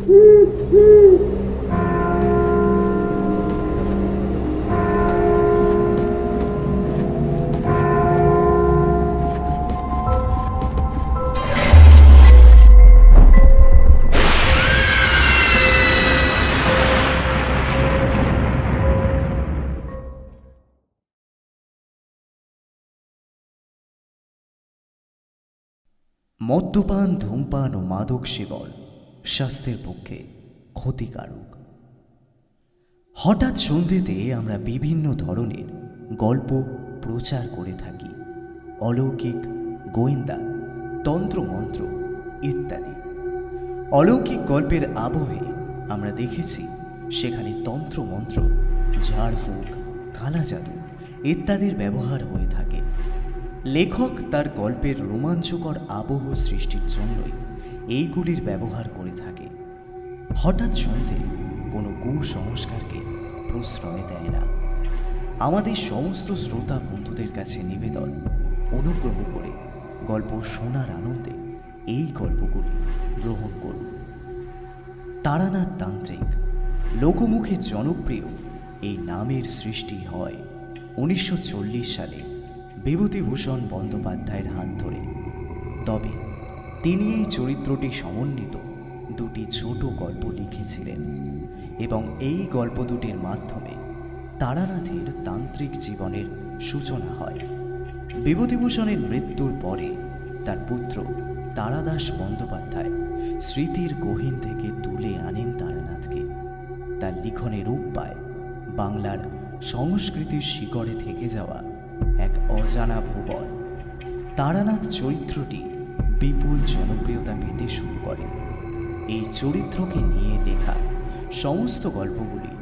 মদ্যপান, ধূমপান ও মাদক সেবন স্বাস্থ্যের পক্ষে ক্ষতিকারক। হঠাৎ সন্ধ্যেতে আমরা বিভিন্ন ধরনের গল্প প্রচার করে থাকি, অলৌকিক, গোয়েন্দা, তন্ত্রমন্ত্র ইত্যাদি। অলৌকিক গল্পের আবহে আমরা দেখেছি সেখানে তন্ত্রমন্ত্র, ঝাড়ফুঁক, কালা জাদু ইত্যাদির ব্যবহার হয়ে থাকে। লেখক তার গল্পের রোমাঞ্চকর আবহ সৃষ্টির জন্যই এইগুলির ব্যবহার করে থাকে। হঠাৎ সন্ধ্যে কোনো কুসংস্কারকে প্রশ্রয় দেয় না। আমাদের সমস্ত শ্রোতা বন্ধুদের কাছে নিবেদন, অনুগ্রহ করে গল্প শোনার আনন্দে এই গল্পগুলি গ্রহণ করুন। তারানাথ তান্ত্রিক লোকমুখে জনপ্রিয় এই নামের সৃষ্টি হয় 1940 সালে বিভূতিভূষণ বন্দ্যোপাধ্যায়ের হাত ধরে। তবে তিনি এই চরিত্রটি সমন্বিত দুটি ছোট গল্প লিখেছিলেন এবং এই গল্প দুটির মাধ্যমে তারানাথের তান্ত্রিক জীবনের সূচনা হয়। বিভূতিভূষণের মৃত্যুর পরে তার পুত্র তারাদাস বন্দ্যোপাধ্যায় স্মৃতির গহীন থেকে তুলে আনেন তারানাথকে। তার লিখনে রূপ পায় বাংলার সংস্কৃতির শিকড়ে থেকে যাওয়া এক অজানা ভুবন। তারানাথ চরিত্রটি বিপুল জনপ্রিয়তা পেতে শুরু করে। এই চরিত্রকে নিয়ে লেখা সমস্ত গল্পগুলি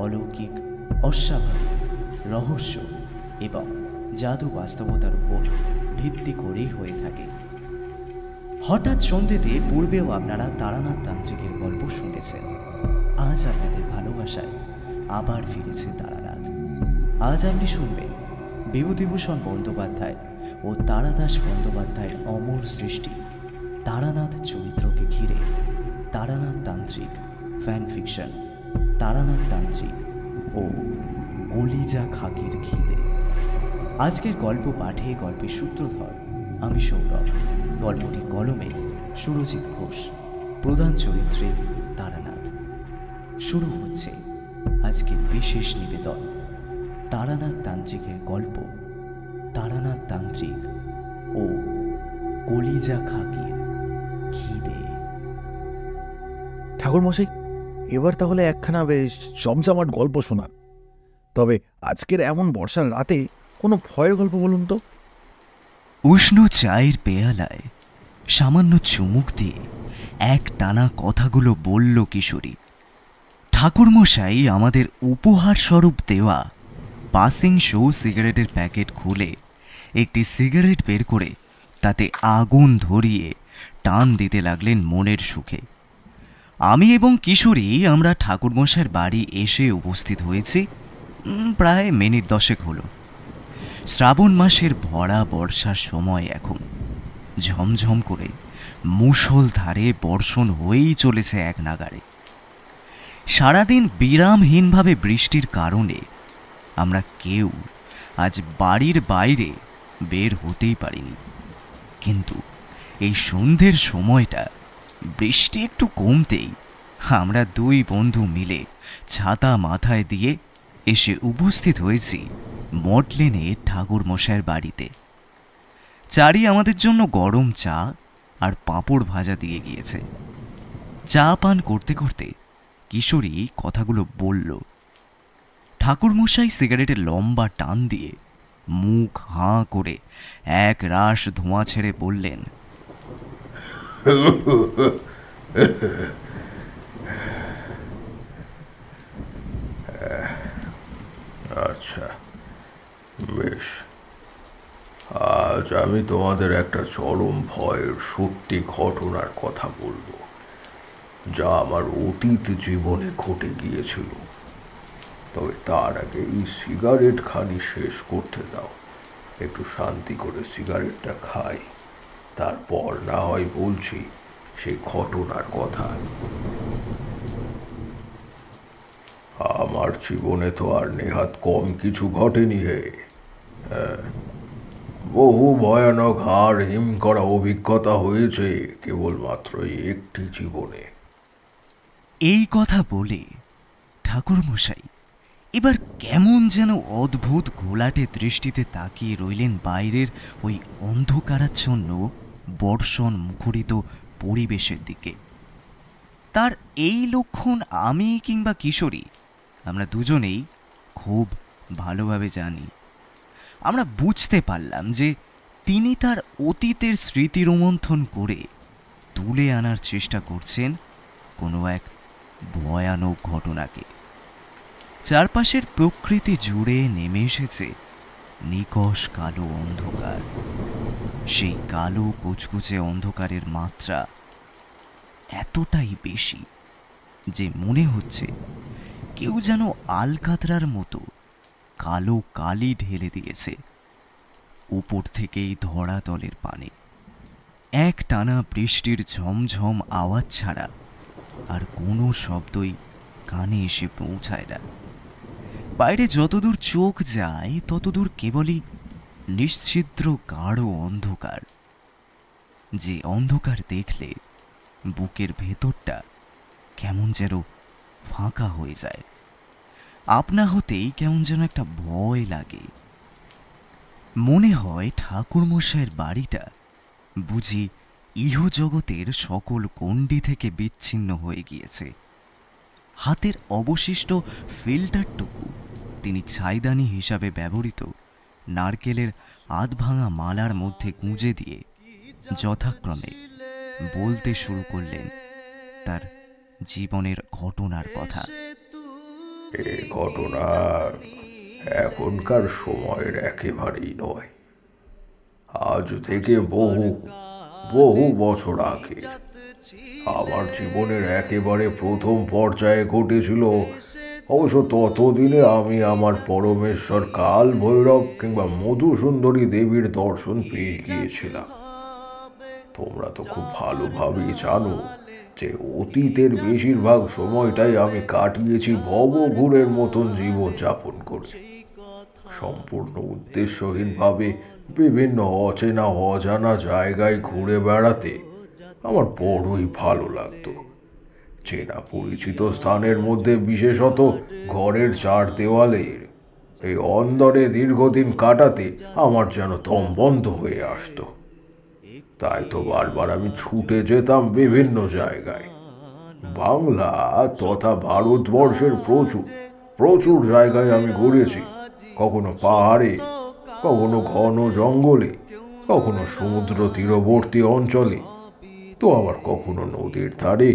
অলৌকিক, অস্বাভাবিক, রহস্য এবং জাদু বাস্তবতার উপর ভিত্তি করেই হয়ে থাকে। হঠাৎ সন্ধ্যেতে পূর্বেও আপনারা তারানাথ তান্ত্রিকের গল্প শুনেছেন। আজ আপনাদের ভালোবাসায় আবার ফিরেছে তারানাথ। আজ আপনি শুনবেন বিভূতিভূষণ বন্দ্যোপাধ্যায় ও তারাদাস বন্দ্যোপাধ্যায়ের অমর সৃষ্টি তারানাথ চরিত্রকে ঘিরে তারানাথ তান্ত্রিক ফ্যান ফিকশন, তারানাথ তান্ত্রিক ও কলিজা খাকির খিদে। আজকের গল্প পাঠে গল্পের সূত্রধর আমি সৌরভ। গল্পটি কলমে সুরজিৎ ঘোষ, প্রধান চরিত্রে তারানাথ। শুরু হচ্ছে আজকের বিশেষ নিবেদন, তারানাথ তান্ত্রিকের গল্প তারানাথ তান্ত্রিক ও কলিজা খাকির খিদে। ঠাকুরমশাই, এবার তাহলে একখানা বেশ জমজমাট গল্প শোনান। তবে আজকের এমন বর্ষার রাতে কোনো ভয়ের গল্প বলুন তো। উষ্ণ চায়ের পেয়ালায় সামান্য চুমুক দিয়ে এক টানা কথাগুলো বলল কিশোরী। ঠাকুরমশাই আমাদের উপহার স্বরূপ দেওয়া পাসিং শো সিগারেটের প্যাকেট খুলে একটি সিগারেট বের করে তাতে আগুন ধরিয়ে টান দিতে লাগলেন মনের সুখে। আমি এবং কিশোরী আমরা ঠাকুরমশাইয়ের বাড়ি এসে উপস্থিত হয়েছি প্রায় মিনিট 10 হলো। শ্রাবণ মাসের ভরা বর্ষার সময় এখন। ঝমঝম করে মুষলধারে বর্ষণ হয়েই চলেছে এক নাগাড়ে। সারাদিন বিরামহীনভাবে বৃষ্টির কারণে আমরা কেউ আজ বাড়ির বাইরে বের হতেই পারিনি। কিন্তু এই সন্ধ্যের সময়টা বৃষ্টি একটু কমতেই আমরা দুই বন্ধু মিলে ছাতা মাথায় দিয়ে এসে উপস্থিত হয়েছি মডলেনে ঠাকুরমশাইয়ের বাড়িতে। চারি আমাদের জন্য গরম চা আর পাঁপড় ভাজা দিয়ে গিয়েছে। চা পান করতে করতে কিশোরী কথাগুলো বলল। ঠাকুরমশাই সিগারেটের লম্বা টান দিয়ে মুখ হাঁ করে এক রাশ ধোঁয়া ছেড়ে বললেন, আচ্ছা বেশ, আজ আমি তোমাদের একটা চরম ভয়ের সত্যি ঘটনার কথা বলবো, যা আমার অতীত জীবনে ঘটে গিয়েছিল। তবে তার আগে এই সিগারেট খানি শেষ করতে দাও, একটু শান্তি করে সিগারেটটা খাই, তারপর না হয় বলছি সেই ঘটনার কথা। আমার জীবনে তো আর নেহাত কম কিছু ঘটেনি হে। বহু ভয়ানক হাড় হিম করা অভিজ্ঞতা হয়েছে কেবলমাত্র এই একটি জীবনে। এই কথা বলে ঠাকুরমশাই এবার কেমন যেন অদ্ভুত ঘোলাটে দৃষ্টিতে তাকিয়ে রইলেন বাইরের ওই অন্ধকারাচ্ছন্ন বর্ষণ মুখরিত পরিবেশের দিকে। তার এই লক্ষণ আমি কিংবা কিশোরী আমরা দুজনেই খুব ভালোভাবে জানি। আমরা বুঝতে পারলাম যে তিনি তার অতীতের স্মৃতি রোমন্থন করে তুলে আনার চেষ্টা করছেন কোনো এক ভয়ানক ঘটনাকে। চারপাশের প্রকৃতি জুড়ে নেমে এসেছে নিকষ কালো অন্ধকার। সেই কালো কুচকুচে অন্ধকারের মাত্রা এতটাই বেশি যে মনে হচ্ছে কেউ যেন আলকাতরার মতো কালো কালি ঢেলে দিয়েছে উপর থেকেই ধরাতলের পানে। এক টানা বৃষ্টির ঝমঝম আওয়াজ ছাড়া আর কোনো শব্দই কানে এসে পৌঁছায় না। বাইরে যতদূর চোখ যায় ততদূর কেবলই নিশ্ছিদ্র গাঢ় অন্ধকার, যে অন্ধকার দেখলে বুকের ভেতরটা কেমন যেন ফাঁকা হয়ে যায়। আপনা হতেই কেমন যেন একটা ভয় লাগে। মনে হয় ঠাকুরমশাইয়ের বাড়িটা বুঝি ইহজগতের সকল গণ্ডি থেকে বিচ্ছিন্ন হয়ে গিয়েছে। হাতের অবশিষ্ট ফিল্টারটুকু তিনি ছাইদানি হিসাবে ব্যবহৃত নারকেলের আধভাঙা মালার মধ্যে গুঁজে দিয়ে যথাক্রমে বলতে শুরু করলেন তার জীবনের ঘটনার কথা। এ ঘটনা এখনকার সময়ের একেবারেই নয়। আজ থেকে বহু বহু বছর আগে আমার জীবনের একেবারে প্রথম পর্যায়ে ঘটেছিল। অবশ্য ততদিনে আমি আমার পরমেশ্বর কাল ভৈরব কিংবা মধুসুন্দরী দেবীর দর্শন পেয়ে গিয়েছিলাম। তোমরা তো খুব ভালোভাবেই জানো যে অতীতের বেশিরভাগ সময়টাই আমি কাটিয়েছি ভবঘুরের মতন জীবনযাপন করে। সম্পূর্ণ উদ্দেশ্যহীনভাবে বিভিন্ন অচেনা অজানা জায়গায় ঘুরে বেড়াতে আমার বড়ই ভালো লাগতো। চেনা পরিচিত স্থানের মধ্যে বিশেষত ঘরের চার দেওয়ালের এই অন্দরে দীর্ঘদিন কাটাতে আমার যেন দম বন্ধ হয়ে আসতো। তাই তো বারবার আমি ছুটে যেতাম বিভিন্ন জায়গায়। বাংলা তথা ভারতবর্ষের প্রচুর প্রচুর জায়গায় আমি ঘুরেছি। কখনো পাহাড়ে, কখনো ঘন জঙ্গলে, কখনো সমুদ্র তীরবর্তী অঞ্চলে, তো আবার কখনো নদীর ধারে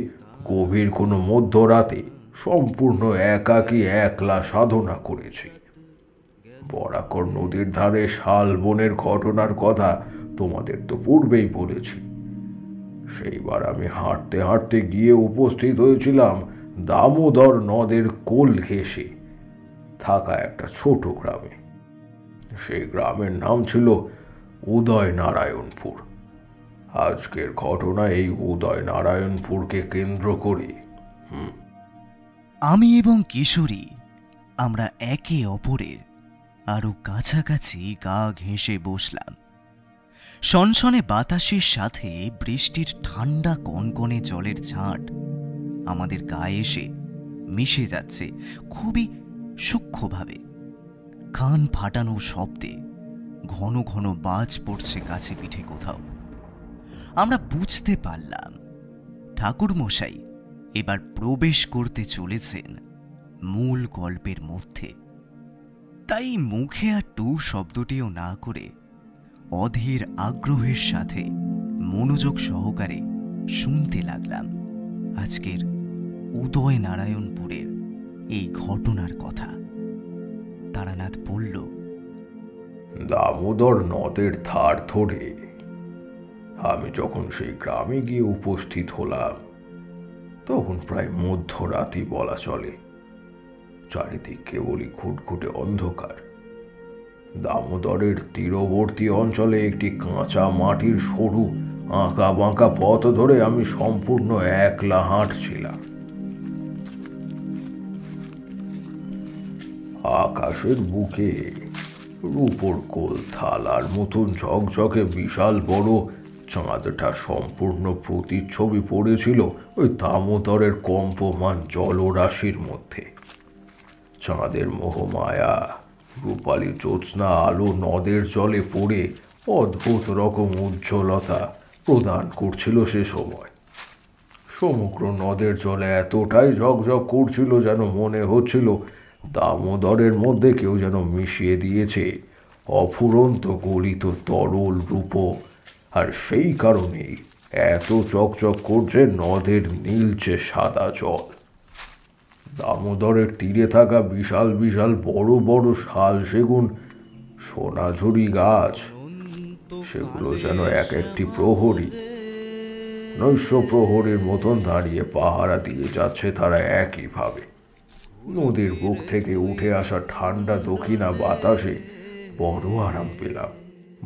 গভীর কোনো মধ্যরাতে সম্পূর্ণ একাকী একলা সাধনা করেছি। বরাকর নদীর ধারে শালবনের ঘটনার কথা তোমাদের তো পূর্বেই বলেছি। সেইবার আমি হাঁটতে হাঁটতে গিয়ে উপস্থিত হয়েছিলাম দামোদর নদের কোল ঘেঁষে থাকা একটা ছোট গ্রামে। সেই গ্রামের নাম ছিল উদয়নারায়ণপুর। আজকের ঘটনা এই উদয়নারায়ণপুরকে কেন্দ্র করে। আমি এবং কিশোরী আমরা একে অপরের আরো কাছাকাছি গা ঘেঁষে বসলাম। সনসনে বাতাসের সাথে বৃষ্টির ঠান্ডা কনকনে জলের ঝাঁট আমাদের গায়ে এসে মিশে যাচ্ছে খুবই সূক্ষ্মভাবে। কান ফাটানো শব্দে ঘন ঘন বাজ পড়ছে কাছে পিঠে কোথাও। আমরা বুঝতে পারলাম ঠাকুরমশাই এবার প্রবেশ করতে চলেছেন মূল গল্পের মধ্যে। তাই মুখে আর টু শব্দটিও না করে অধীর আগ্রহের সাথে মনোযোগ সহকারে শুনতে লাগলাম আজকের উদয়নারায়ণপুরের এই ঘটনার কথা। তারানাথ বলল, দামোদর নদের ধার ধরে আমি যখন সেই গ্রামে গিয়ে উপস্থিত হলাম তখন প্রায় মধ্যরাতই বলা চলে। চারিদিক কেবলই ঘুটঘুটে অন্ধকার। দামোদরের তীরবর্তী অঞ্চলে একটি কাঁচা মাটির সরু আঁকা বাঁকা পথ ধরে আমি সম্পূর্ণ একলা হাঁটছিলাম। আকাশের বুকে রূপোর কোল থালার মতন ঝকঝকে বিশাল বড় চাঁদটা সম্পূর্ণ প্রতিচ্ছবি পড়েছিল ওই দামোদরের কম্পমান জলরাশির মধ্যে। চাঁদের মোহমায়া রূপালী জ্যোৎস্না আলো নদের জলে পড়ে অদ্ভুত রকম উজ্জ্বলতা প্রদান করছিল সে সময়। সমগ্র নদের জলে এতটাই ঝকঝক করছিল যেন মনে হচ্ছিল দামোদরের মধ্যে কেউ যেন মিশিয়ে দিয়েছে অফুরন্ত গলিত তরল রূপ, আর সেই কারণেই এত চকচক করছে নদের নীলচে সাদা জল। দামোদরের তীরে থাকা বিশাল বিশাল বড় বড় শাল সেগুন সোনাঝুরি গাছ, সেগুলো যেন এক একটি প্রহরী, নৈশ প্রহরীর মতন দাঁড়িয়ে পাহারা দিয়ে যাচ্ছে তারা একইভাবে। নদীর বুক থেকে উঠে আসা ঠান্ডা দক্ষিণা বাতাসে বড় আরাম পেলাম।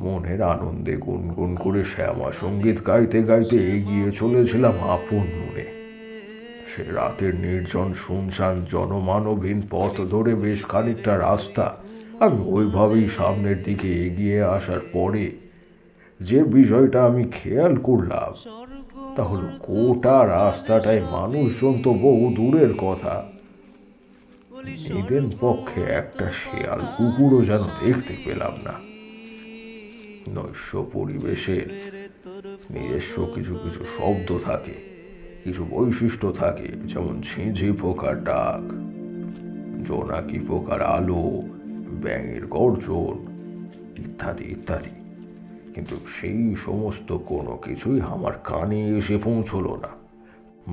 মনের আনন্দে গুনগুন করে শ্যামা সঙ্গীত গাইতে গাইতে এগিয়ে চলেছিলাম আপন মনে। সে রাতের নির্জন শুনশান জনমানবহীন পথ ধরে বেশ খানিকটা রাস্তা আমি ওইভাবেই সামনের দিকে এগিয়ে আসার পরে যে বিষয়টা আমি খেয়াল করলাম তা হলো গোটা রাস্তাটায় মানুষজন তো বহু দূরের কথা, এদের পক্ষে একটা শেয়াল কুকুরও যেন দেখতে পেলাম না। নৈশ পরিবেশের নিজস্ব কিছু কিছু শব্দ থাকে, কিছু বৈশিষ্ট্য থাকে, যেমন ঝিঁঝি পোকার ডাক, জোনাকি পোকার আলো, ব্যাঙের গর্জন ইত্যাদি ইত্যাদি। কিন্তু সেই সমস্ত কোনো কিছুই আমার কানে এসে পৌঁছল না।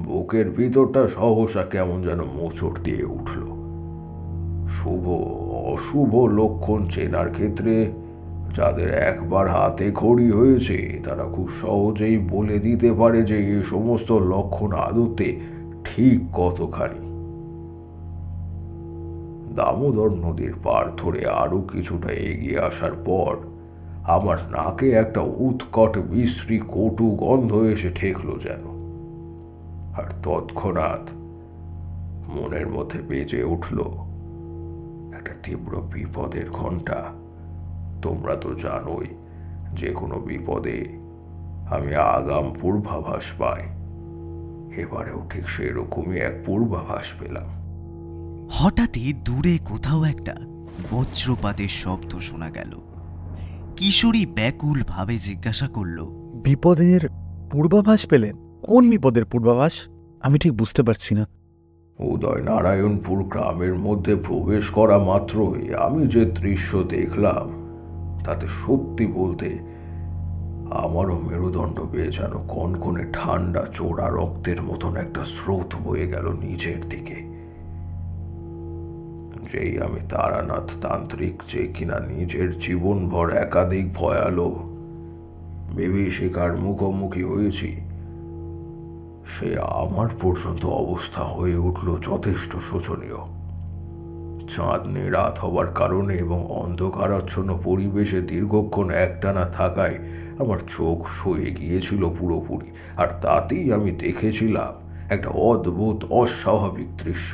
বুকের ভিতরটা সহসা কেমন যেন মোচড় দিয়ে উঠল। শুভ অশুভ লক্ষণ চেনার ক্ষেত্রে যাদের একবার হাতে খড়ি হয়েছে তারা খুব সহজেই বলে দিতে পারে যে এই সমস্ত লক্ষণ আদতে ঠিক কতখানি। দামোদর নদীর পার ধরে আরো কিছুটা এগিয়ে আসার পর আমার নাকে একটা উৎকট বিশ্রী কটু গন্ধ এসে ঠেকলো যেন, আর তৎক্ষণাৎ মনের মধ্যে বেজে উঠল একটা তীব্র বিপদের ঘণ্টা। তোমরা তো জানোই যে কোনো বিপদে আমি আগাম পূর্বাভাস পাই, এবারেও ঠিক সেরকমই এক পূর্বাভাস পেলাম। হঠাৎই দূরে কোথাও একটা বজ্রপাতের শব্দ শোনা গেল। কিশোরী ব্যাকুল ভাবে জিজ্ঞাসা করল, বিপদের পূর্বাভাস পেলেন? কোন বিপদের পূর্বাভাস? আমি ঠিক বুঝতে পারছি না। উদয়নারায়ণপুর গ্রামের মধ্যে প্রবেশ করা মাত্রই আমি যে দৃশ্য দেখলাম তাতে সত্যি বলতে আমারও মেরুদণ্ড বেয়ে যেন কনকনে ঠান্ডা চোরা রক্তের মতন একটা স্রোত বয়ে গেল নিচের দিকে। যেই আমি তারানাথ তান্ত্রিক, যে কিনা নিজের জীবনভর একাধিক ভয়ালো বিভীষিকার মুখোমুখি হয়েছি, সে আমার পর্যন্ত অবস্থা হয়ে উঠল যথেষ্ট শোচনীয়। চাঁদনি রাত হবার কারণে এবং অন্ধকারাচ্ছন্ন পরিবেশে দীর্ঘক্ষণ একটানা থাকায় আমার চোখ সয়ে গিয়েছিল পুরোপুরি, আর তাতেই আমি দেখেছিলাম একটা অদ্ভুত অস্বাভাবিক দৃশ্য।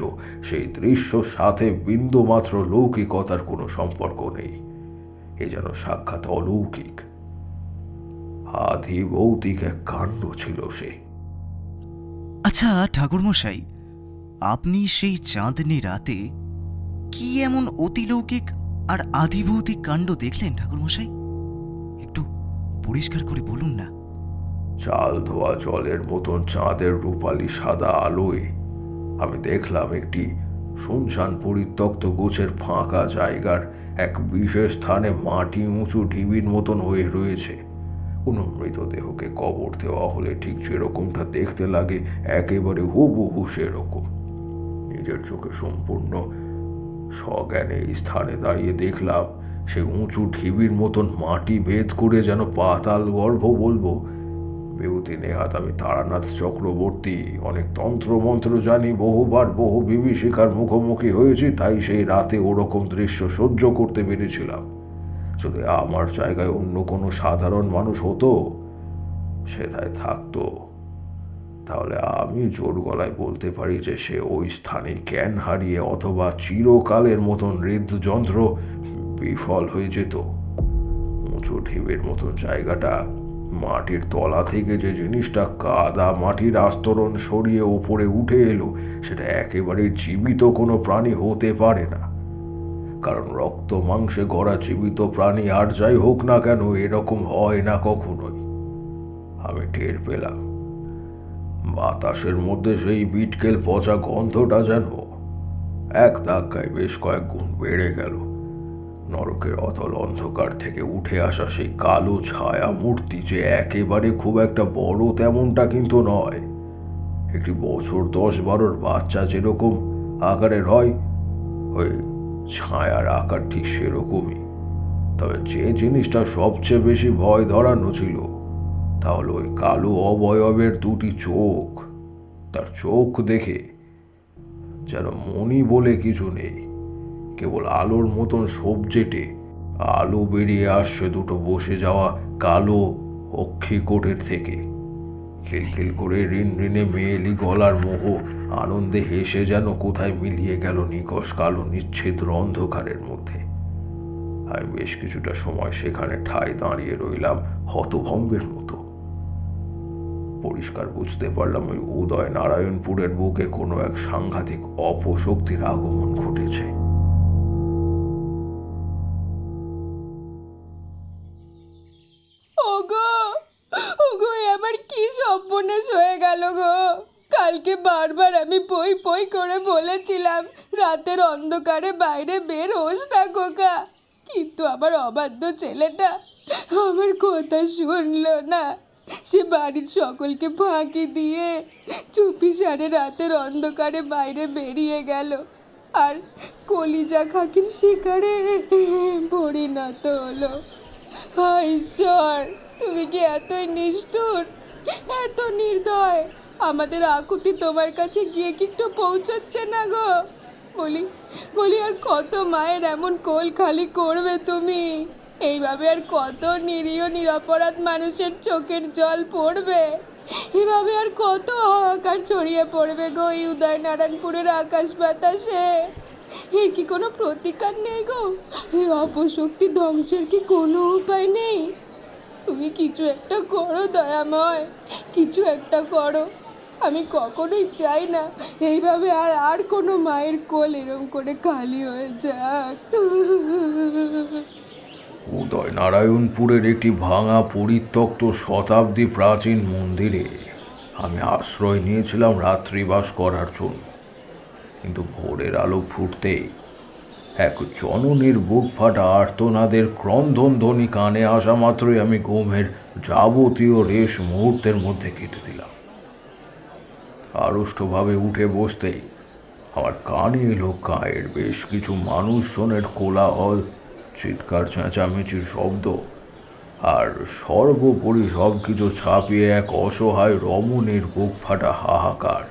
সেই দৃশ্যর সাথে বিন্দুমাত্র লৌকিকতার কোনো সম্পর্ক নেই। এ যেন সাক্ষাৎ অলৌকিক, আধি ভৌতিক এক কাণ্ড ছিল সে। আচ্ছা ঠাকুরমশাই, আপনি সেই চাঁদনি রাতে কি এমন অতিলৌকিক আর আধিভৌতিক কাণ্ড দেখলেন ঠাকুরমশাই? একটু পরিষ্কার করে বলুন না। চাল ধোয়া জলের মতন চাঁদের রূপালী সাদা আলোয় আমি দেখলাম একটি শুনশান পরিত্যক্ত গোছের ফাঁকা জায়গার এক বিশেষ স্থানে মাটি উঁচু ঢিবির মতন হয়ে রয়েছে। কোনো মৃতদেহকে কবর দেওয়া হলে ঠিক যেরকমটা দেখতে লাগে একেবারে হুবহু সেরকম। নিজের চোখে সম্পূর্ণ সজ্ঞানে এই স্থানে দাঁড়িয়ে দেখলাম সে উঁচু ঢিবির মতন মাটি ভেদ করে যেন পাতাল গর্ভ বলবো। বিভূতি নেহাত আমি তারানাথ চক্রবর্তী, অনেক তন্ত্রমন্ত্র জানি, বহুবার বহু বিভীষিকার মুখোমুখি হয়েছি, তাই সেই রাতে ওরকম দৃশ্য সহ্য করতে পেরেছিলাম। যদি আমার জায়গায় অন্য কোনো সাধারণ মানুষ হতো, সেটাই থাকতো, তাহলে আমি জোর গলায় বলতে পারি যে সে ওই স্থানে জ্ঞান হারিয়ে অথবা চিরকালের মতন হৃদযন্ত্র বিফল হয়ে যেত। উঁচু ঢিবের মতন জায়গাটা, মাটির তলা থেকে যে জিনিসটা কাদা মাটির আস্তরণ সরিয়ে ওপরে উঠে এলো, সেটা একেবারে জীবিত কোনো প্রাণী হতে পারে না। কারণ রক্ত মাংসে গড়া জীবিত প্রাণী আর যাই হোক না কেন, এরকম হয় না কখনোই। আমি টের পেলাম বাতাসের মধ্যে সেই বিটকেল পচা গন্ধটা যেন এক ধাক্কায় বেশ কয়েক গুণ বেড়ে গেল। নরকের অতল অন্ধকার থেকে উঠে আসা সেই কালো ছায়া মূর্তি, যে একেবারে খুব একটা বড় তেমনটা কিন্তু নয়, একটি বছর 10-12 বাচ্চা যেরকম আকারের হয়, ওই ছায়ার আকার ঠিক সেরকমই। তবে যে জিনিসটা সবচেয়ে বেশি ভয় ধরানো ছিল, তাহলে ওই কালো অবয়বের দুটি চোখ। তার চোখ দেখে যেন মনি বলে কিছু নেই, কেবল আলোর মতন সবজেটে আলো বেরিয়ে আসছে দুটো বসে যাওয়া কালো অক্ষিকোটের থেকে। খিলখিল করে ঋণঋণে মেয়েলি গলার মোহ আনন্দে হেসে যেন কোথায় মিলিয়ে গেল নিকষ কালো নিচ্ছিদ্র অন্ধকারের মধ্যে। আমি বেশ কিছুটা সময় সেখানে ঠায় দাঁড়িয়ে রইলাম হতভম্বের মতো। পরিষ্কার বুঝতে পারলাম ওই উদয় নারায়ণপুরের বুকে কোনো এক সাংঘাতিক অপশক্তির আগমন ঘটেছে। ওগো ওগো, আমার কি সর্বনাশ হয়ে গেল গো! কালকে বারবার আমি পই পই করে বলেছিলাম রাতের অন্ধকারে বাইরে বের হোস না খোকা, কিন্তু আমার অবাধ্য ছেলেটা আমার কথা শুনলো না। সে বাড়ির সকলকে ফাঁকি দিয়ে চুপিসারে রাতের অন্ধকারে বাইরে বেরিয়ে গেল, আর কলিজা খাকির শিকারে পরিণত হলো। হায় ঈশ্বর, তুমি কি এতই নিষ্ঠুর, এত নির্দয়? আমাদের আকুতি তোমার কাছে গিয়ে কি একটু পৌঁছচ্ছে না গো? বলি বলি, আর কত মায়ের এমন কোল খালি করবে তুমি? এইভাবে আর কত নিরীহ নিরপরাধ মানুষের চোখের জল পড়বে? এভাবে আর কত হাহাকার ছড়িয়ে পড়বে গো এই উদয়নারায়ণপুরের আকাশ বাতাসে? এর কি কোনো প্রতিকার নেই গো? এই অপশক্তি ধ্বংসের কি কোনো উপায় নেই? তুমি কিছু একটা করো দয়াময়, কিছু একটা করো। আমি কখনোই চাই না এইভাবে আর কোনো মায়ের কোল এরম করে খালি হয়ে যাক। উদয় নারায়ণপুরের একটি ভাঙা পরিত্যক্ত শতাব্দী প্রাচীন মন্দিরে আমি আশ্রয় নিয়েছিলাম রাত্রিবাস করার জন্য। কিন্তু ভোরের আলো ফুটতেই এক জননীর বুক ফাটা আর্তনাদের ক্রন্দন ধ্বনি কানে আসা মাত্রই আমি ঘুমের যাবতীয় রেশ মুহূর্তের মধ্যে কেটে দিলাম। আড়ষ্টভাবে উঠে বসতেই আমার কানে এলো গায়ের বেশ কিছু মানুষজনের কোলাহল, চিৎকার চেঁচামেচির শব্দ, আর সর্বোপরি সব কিছু ছাপিয়ে এক অসহায় রমণীর বুক ফাটা হাহাকার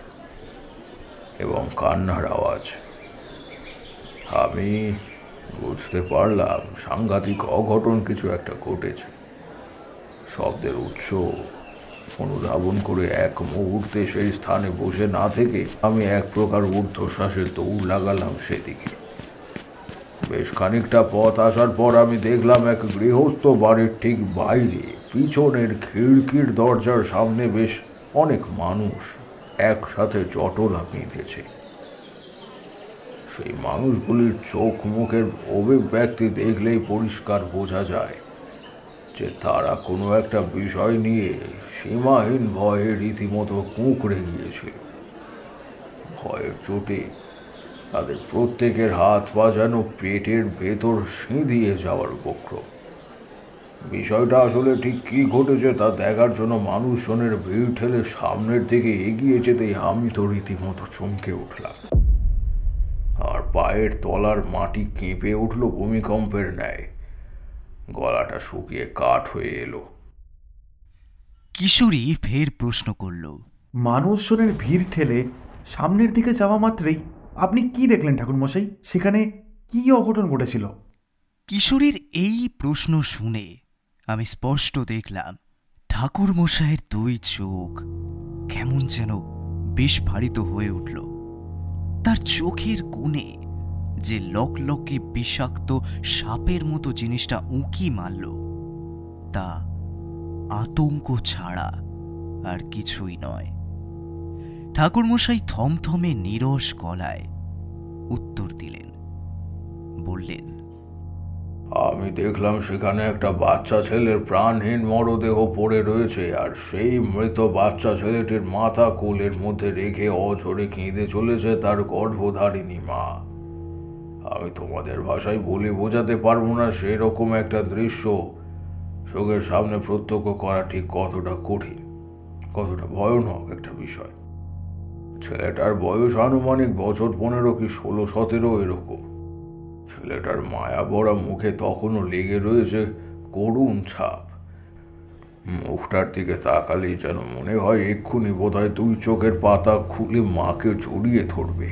এবং কান্নার আওয়াজ। আমি বুঝতে পারলাম সাংঘাতিক অঘটন কিছু একটা ঘটেছে। শব্দের উৎস অনুধাবন করে এক মুহূর্তে সেই স্থানে বসে না থেকে আমি এক প্রকার ঊর্ধ্বশ্বাসের দৌড় লাগালাম সেদিকে। বেশ খানিকটা পথ আসার পর আমি দেখলাম এক গৃহস্থ বাড়ির ঠিক বাইরে পিছনের খিড়কির দরজার সামনে বেশ অনেক মানুষ একসাথে জটলা বেঁধেছে। সেই মানুষগুলির চোখ মুখের অভিব্যক্তি দেখলেই পরিষ্কার বোঝা যায় যে তারা কোনো একটা বিষয় নিয়ে সীমাহীন ভয়ে রীতিমতো কুঁকড়ে গিয়েছিল। ভয়ের চোটে তাদের প্রত্যেকের হাত পা যেন পেটের ভেতর সিঁধিয়ে যাওয়ার উপক্রম। বিষয়টা আসলে ঠিক কী ঘটেছে তা দেখার জন্য মানুষজনের ভিড় ঠেলে সামনের দিকে এগিয়ে যেতেই আমি তো রীতিমতো চমকে উঠলাম। আর পায়ের তলার মাটি কেঁপে উঠল ভূমিকম্পের ন্যায়। গলাটা শুকিয়ে কাঠ হয়ে এলো। কিশোরী ফের প্রশ্ন করল, মানুষজনের ভিড় ঠেলে সামনের দিকে যাওয়া মাত্রই আপনি কি দেখলেন ঠাকুরমশাই? সেখানে কি অঘটন ঘটেছিল? কিশোরীর এই প্রশ্ন শুনে আমি স্পষ্ট দেখলাম ঠাকুর মশাইয়ের দুই চোখ কেমন যেন বিস্ফারিত হয়ে উঠল। তার চোখের কোণে যে লকলকে বিষাক্ত সাপের মতো জিনিসটা উঁকি মারল, তা আতঙ্ক ছাড়া আর কিছুই নয়। ঠাকুরমশাই থমথমে নীরস গলায় উত্তর দিলেন, বললেন, আমি দেখলাম সেখানে একটা বাচ্চা ছেলের প্রাণহীন মরদেহ পড়ে রয়েছে, আর সেই মৃত বাচ্চা ছেলেটির মাথা কোলের মধ্যে রেখে অঝরে কেঁদে চলেছে তার গর্ভধারিণী মা। আমি তোমাদের ভাষায় বলে বোঝাতে পারবো না সেরকম একটা দৃশ্য চোখের সামনে প্রত্যক্ষ করা ঠিক কতটা কঠিন, কতটা ভয়ানক একটা বিষয়। ছেলেটার বয়স আনুমানিক বছর 15 কি 16-17 এরকম। ছেলেটার মায়া ভরা মুখে তখনও লেগে রয়েছে করুণ ছাপ। মুখটার দিকে তাকালেই যেন মনে হয় এক্ষুনি বোধহয় দুই চোখের পাতা খুলে মাকে জড়িয়ে ধরবে।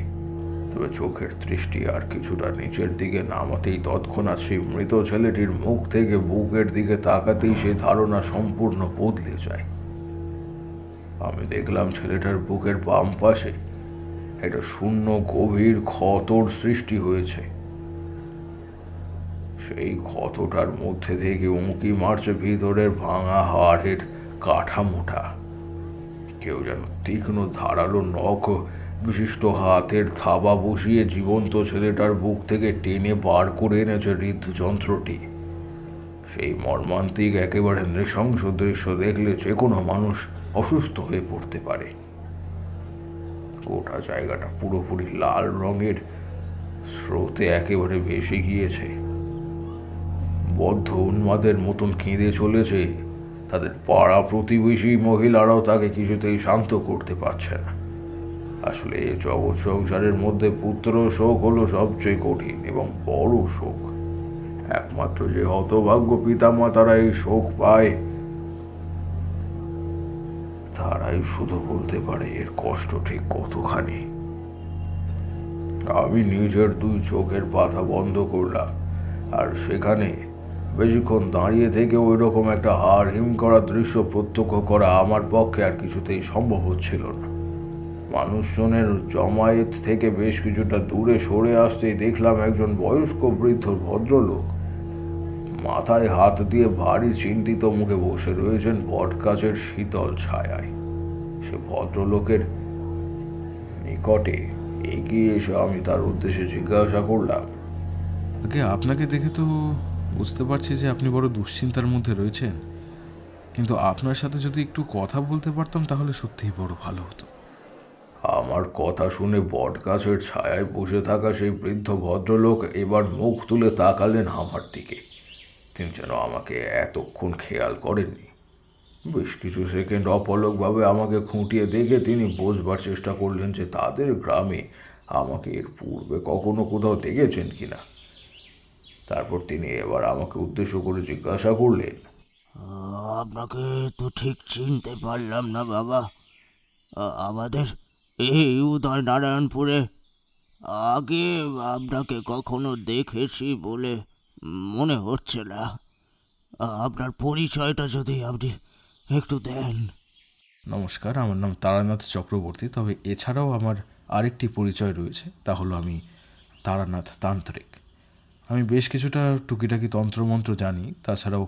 তবে চোখের দৃষ্টি আর কিছুটা নিচের দিকে নামাতেই তৎক্ষণাৎ সেই মৃত ছেলেটির মুখ থেকে বুকের দিকে তাকাতেই সে ধারণা সম্পূর্ণ বদলে যায়। আমি দেখলাম ছেলেটার বুকের বাম পাশে একটা শূন্য গভীর ক্ষতর সৃষ্টি হয়েছে। সেই ক্ষতটার মধ্যে থেকে উঁকি মারছে ভিতরের ভাঙা হাড়ের কাঠামোটা। কেউ যেন তীক্ষ্ণ ধারালো নখ বিশিষ্ট হাতের থাবা বসিয়ে জীবন্ত ছেলেটার বুক থেকে টেনে বার করে এনেছে হৃদযন্ত্রটি। সেই মর্মান্তিক একেবারে নৃশংস দৃশ্য দেখলে যে কোনো মানুষ অসুস্থ হয়ে পড়তে পারে। গোটা জায়গাটা পুরোপুরি লাল রঙের স্রোতে একেবারে ভেসে গিয়েছে। বদ্ধ উন্মাদের মতন কেঁদে চলেছে। তাদের পাড়া প্রতিবেশী মহিলারাও তাকে কিছুতেই শান্ত করতে পারছে না। আসলে এই জগৎ সংসারের মধ্যে পুত্র শোক হলো সবচেয়ে কঠিন এবং বড় শোক। একমাত্র যে হতভাগ্য পিতামাতারা এই শোক পায়, তারাই শুধু বলতে পারে এর কষ্ট ঠিক কতখানি। আমি নিজের দুই চোখের পাতা বন্ধ করলাম, আর সেখানে বেশিক্ষণ দাঁড়িয়ে থেকে ওই রকম একটা হাড় হিম করা দৃশ্য প্রত্যক্ষ করা আমার পক্ষে আর কিছুতেই সম্ভব হচ্ছিল না। মানুষজনের জমায়েত থেকে বেশ কিছুটা দূরে সরে আসতেই দেখলাম একজন বয়স্ক বৃদ্ধ ভদ্রলোক মাথায় হাত দিয়ে ভারী চিন্তিত মুখে বসে রয়েছেন বটগাছের শীতল ছায়ায়। সে ভদ্রলোকের নিকটে এগিয়ে এসে আমি তার উদ্দেশ্যে জিজ্ঞাসা করলাম, আগে আপনাকে দেখে তো বুঝতে পারছি যে আপনি বড় দুশ্চিন্তার মধ্যে রয়েছেন, কিন্তু আপনার সাথে যদি একটু কথা বলতে পারতাম তাহলে সত্যিই বড় ভালো হতো। আমার কথা শুনে বটগাছের ছায়ায় বসে থাকা সেই বৃদ্ধ ভদ্রলোক এবার মুখ তুলে তাকালেন আমার দিকে। তিনি যেন আমাকে এতক্ষণ খেয়াল করেননি। বেশ কিছু সেকেন্ড অপলকভাবে আমাকে খুঁটিয়ে দেখে তিনি বোঝবার চেষ্টা করলেন যে তাদের গ্রামে আমাকে এর পূর্বে কখনো কোথাও দেখেছেন কিনা। তারপর তিনি এবার আমাকে উদ্দেশ্য করে জিজ্ঞাসা করলেন, আপনাকে তো ঠিক চিনতে পারলাম না বাবা। আমাদের এই উদয় নারায়ণপুরে আগে আপনাকে কখনো দেখেছি বলে মনে হচ্ছে না। আপনার পরিচয়টা যদি আপনি একটু দেন। নমস্কার, আমার নাম তারানাথ চক্রবর্তী। তবে এছাড়াও আমার আরেকটি পরিচয় রয়েছে, তা হলো আমি তারানাথ তান্ত্রিক। আমি বেশ কিছুটা টুকিটাকি তন্ত্রমন্ত্র জানি। তাছাড়াও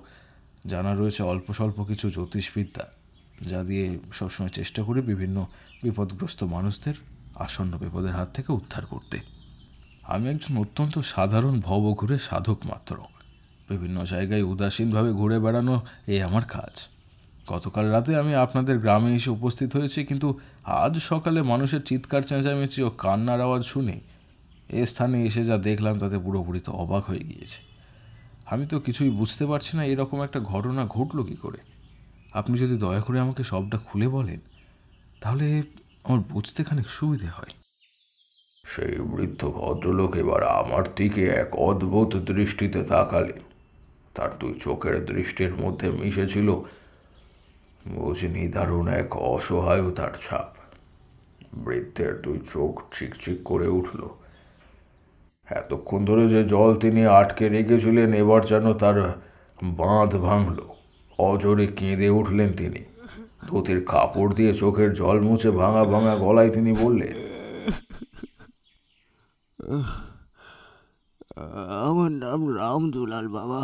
জানা রয়েছে অল্প স্বল্প কিছু জ্যোতিষবিদ্যা, যা দিয়ে সবসময় চেষ্টা করি বিভিন্ন বিপদগ্রস্ত মানুষদের আসন্ন বিপদের হাত থেকে উদ্ধার করতে। আমি একজন অত্যন্ত সাধারণ ভবঘুরে সাধক মাত্র। বিভিন্ন জায়গায় উদাসীনভাবে ঘুরে বেড়ানো এই আমার কাজ। গতকাল রাতে আমি আপনাদের গ্রামে এসে উপস্থিত হয়েছি, কিন্তু আজ সকালে মানুষের চিৎকার চেঁচামেচি ও কান্নার আওয়াজ শুনে এ স্থানে এসে যা দেখলাম তাতে পুরোপুরি তো অবাক হয়ে গিয়েছে। আমি তো কিছুই বুঝতে পারছি না এরকম একটা ঘটনা ঘটল কী করে। আপনি যদি দয়া করে আমাকে সবটা খুলে বলেন তাহলে আমার বুঝতে খানিক সুবিধে হয়। সেই বৃদ্ধ ভদ্রলোক এবার আমার দিকে এক অদ্ভুত দৃষ্টিতে তাকালেন। তার দুই চোখের দৃষ্টির মধ্যে মিশেছিল বুঝিনি দারুণ এক অসহায়তার ছাপ। বৃদ্ধের দুই চোখ চিকচিক করে উঠল। এতক্ষণ ধরে যে জল তিনি আটকে রেখেছিলেন এবার যেন তার বাঁধ ভাঙল। অজরে কেঁদে উঠলেন তিনি। ধুতির কাপড় দিয়ে চোখের জল মুছে ভাঙা ভাঙা গলায় তিনি বললেন, আমার নাম রামদুলাল বাবা,